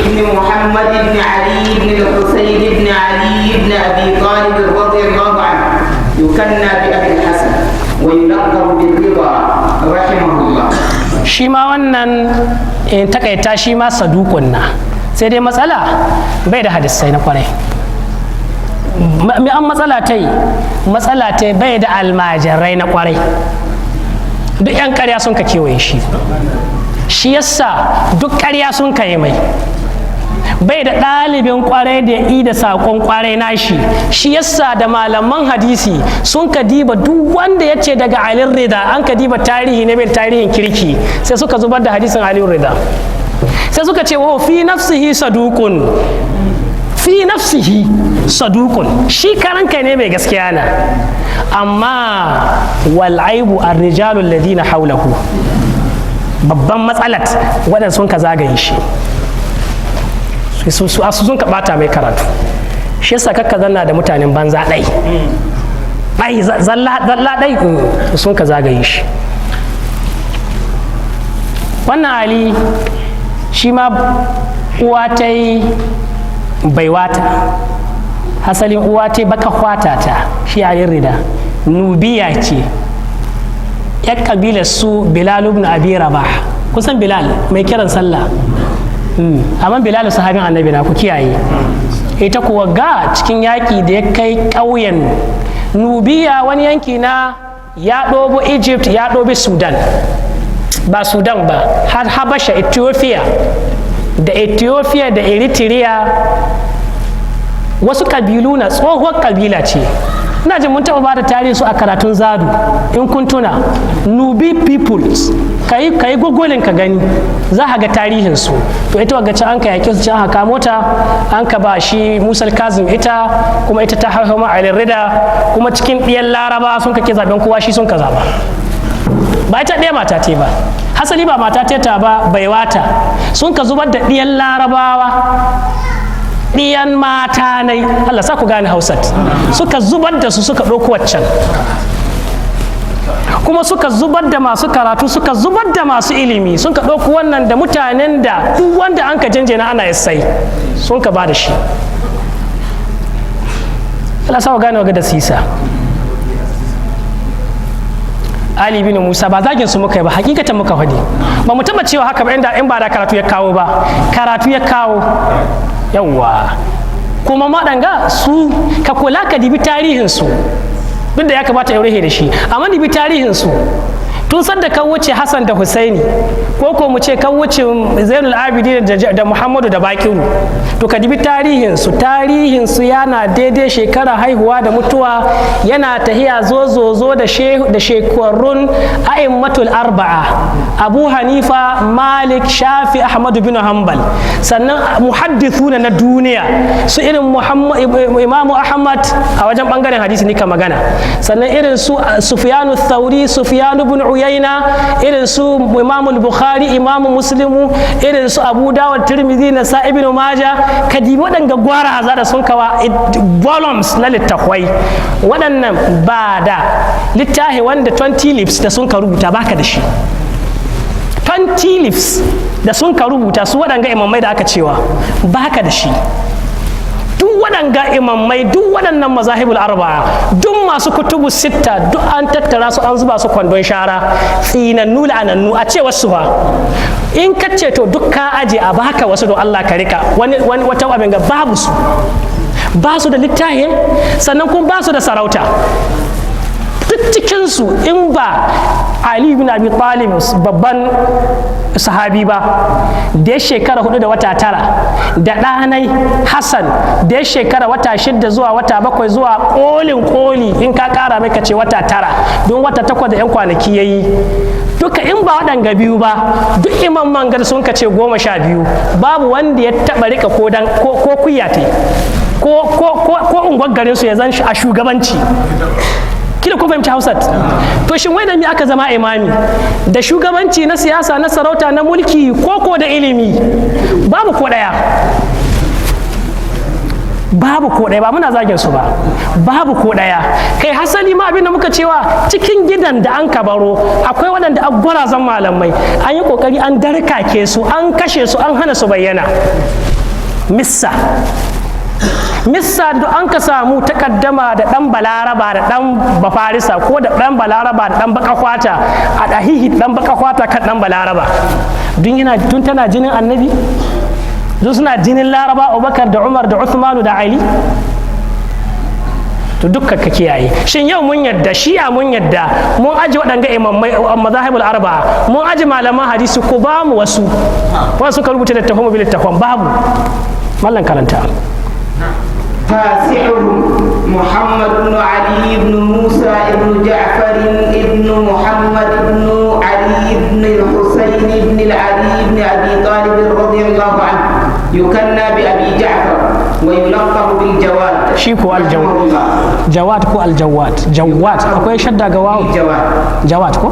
بن محمد بن علي بن الحسين بن علي بن أبي طالب رضي الله عنه يكنى بأبي الحسن ويلقب بالرضا رحمه الله shi ma wannan in takaita shi ma sadukun na sai dai matsala bai da hadisai na kwarai an matsala ta bai da almajirai na kwarai duk 'yan karya sun ka kewaye shi yasa duk karya sun ka yi mai bai da ɗalibin kwarai da yi da saƙon kwarai nashi shi yasa da malaman hadisi sun ka diba duk wanda ya ce daga alin rida an ka diba tarihi ne bai tarihin kirki sai suka zubar da hadisin alin rida sai suka ce wa fi nafsihi sadukun fi nafsihi sadukun shi karan kai ne mai gaskiya na amma wal aibu ar-rijalu alladhina hawlahu babban matsalat waɗanda sun ka zagaye shi su sun ka bata mai karatu shi yasa kakka zanna da mutanen banza ɗai zalla ɗai sun ka zagaye shi wannan Ali shi ma uwa ta yi baiwata hasalin uwa ta baka kwata ta shi a yin rida nubiya ce yan kabilar su Bilal ibn Abi Rabah kusan Bilal mai kiran sallah amma Bilal sahabin annabi na ku kiyaye ita kuwa ga cikin yaƙi da ya kai ƙauyen nubiya wani yanki na ya ɗobo Egypt ya ɗobi Sudan ba Sudan ba har Habasha Ethiopia da Eritrea wasu kabilu na tsohuwar kabila ce ina jin mun taɓa ba da tarihi su a karatun zadu in kun tuna nubi peoples ka yi gogolin ka gani za ka ga tarihin su to ita wagga can an ka yaƙe su can haka mota an ka ba shi Musa Kazim ita kuma ita ta haihu ma Alin Rida kuma cikin ɗiyan Laraba sun kake zaben kowa shi sun ka zaba ba ita ɗaya mata te ba hasali ba mata ta ba baiwata sun ka zubar da ɗiyan Larabawa ɗiyan mata nai Allah sa ku gane Hausat suka zubar da su suka ɗauko waccan kuma suka zubar da masu karatu suka zubar da masu ilimi sun ka ɗauko wannan da mutanen da duk wanda an ka janjena ana yassai sun ka ba da shi Allah sa ku gane wa da sisa Ali bin Musa ba zagin su muka yi ba hakikatan muka faɗi ba mu taba cewa haka ba inda in ba da karatu ya kawo ba karatu ya kawo yawwa kuma maɗanga su ka kula ka dibi tarihin su duk da ya kamata ya rahe da shi amma dibi tarihin su tun sadda kan wuce Hassan da Husaini ko mu ce kan wuce Zainul Abidin da Muhammadu da Bakiru to ka dibi tarihinsu yana daidai shekara haihuwa da mutuwa yana tahiya zo da shekarun a'immatul arba'a Abu Hanifa, Malik, Shafi, Ahmadu bin Hanbal, sannan muhaddithuna na duniya su irin Imamu Ahmad a wajen bangaren hadisi nika magana, sannan irin su Sufyanu Thauri, Sufyanu bin Uyayna, irin su Imamu Bukhari, Imamu Muslimu, irin su Abu Dawud, Tirmidhi, Nasa'i, Ibn Majah, kadi waɗanga gwara za da sun kawa volumes na littafai waɗannan ba da littafi wanda 20 leaves da sun ka rubuta baka da shi 20 leaves da sun ka rubuta su waɗanga imamai da aka cewa baka da shi duk waɗanga imamai duk waɗannan mazahibul arba'a duk masu kutubu sitta duk an tattara su an zuba su kwandon shara tsinannu la'anannu a ce wasu fa in ka ce to duk ka aje a baka wasu don Allah ka rika wani wata abin ga babu su ba su da littahi sannan kuma ba su da sarauta duk cikinsu in ba Ali bin Abi Talib babban sahabi ba da ya shekara 4 da wata 9 da ɗanai Hassan da ya shekara wata 6 zuwa wata 7 zuwa koli in ka kara mai kace wata 9 don wata 8 da 'yan kwanaki yayi duka in ba waɗanga biyu ba duk imam mangar sun kace 12 babu wanda ya taɓa rika ko kuyate ko unguwar garin su ya zan a shugabanci kila ko fahimci Hausat to shin wai da me aka zama imami da shugabanci na siyasa na sarauta na mulki ko da ilimi babu ko daya ba muna zagin su ba babu ko daya kai hasali ma abinda muka cewa cikin gidan da an kabaro akwai waɗanda an gwarazan malamai an yi kokari an darkake su an kashe su an hana su bayyana missa da an ka samu takaddama da dan balaraba da dan bafarisa ko da dan balaraba da dan bakakwata a dahihi dan bakakwata kan dan balaraba tun tana jinin annabi suna jinin laraba Abubakar da Umar da Uthmanu da Ali to dukkan ka kiyaye shin yau mun yadda shi'a mun yadda mun aji waɗanga imamai mazahibul arba'a mun aji malaman hadisi ko ba mu wasu ka rubuta littafin bil littafin babu mallan karanta تاسعهم محمد بن علي بن موسى بن جعفر بن محمد بن علي بن الحسين بن العلي بن أبي طالب رضي الله عنه يكنى بأبي جعفر ويلقب بالجواد شيكو جواد كو الجواد جواد akwai shadda ga wawu jawad ko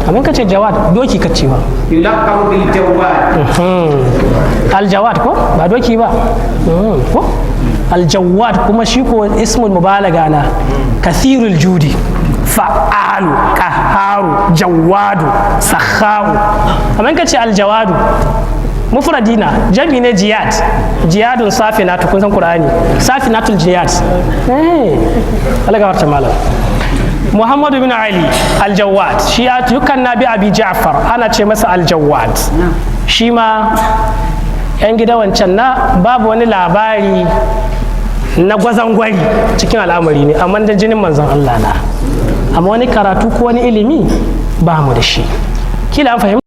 abin ka ce jawad doki ka ce ba yulaqabu bil jawad aljawad ko ba doki ba ko aljawad kuma shi ko ismul mubalaga na kathirul judi fa'alu qaharu jawadu sakharu abin ka ce aljawadu mufradina jami ne jiyadun safinatu kun san qur'ani safinatul jiyad Allah ga warta malam Muhammadu bin Ali Al-Jawad shi ya yukan nabi Abi Ja'far ana ce masa Al-Jawad shi ma yan gida wancan na babu wani labari na gwazangwari cikin al'amari ne amma da jinin manzon Allah na amma wani karatu ko wani ilimi ba mu da shi kila an fahimta